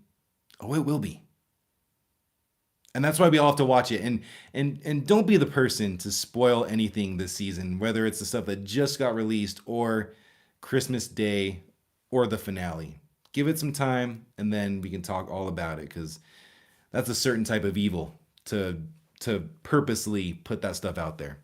Oh, it will be. And that's why we all have to watch it. And don't be the person to spoil anything this season, whether it's the stuff that just got released or Christmas Day or the finale. Give it some time, and then we can talk all about it because that's a certain type of evil to purposely put that stuff out there.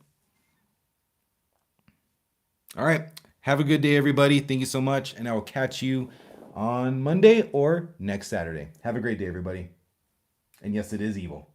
All right. Have a good day, everybody. Thank you so much, and I will catch you on Monday or next Saturday. Have a great day, everybody. And yes, it is evil.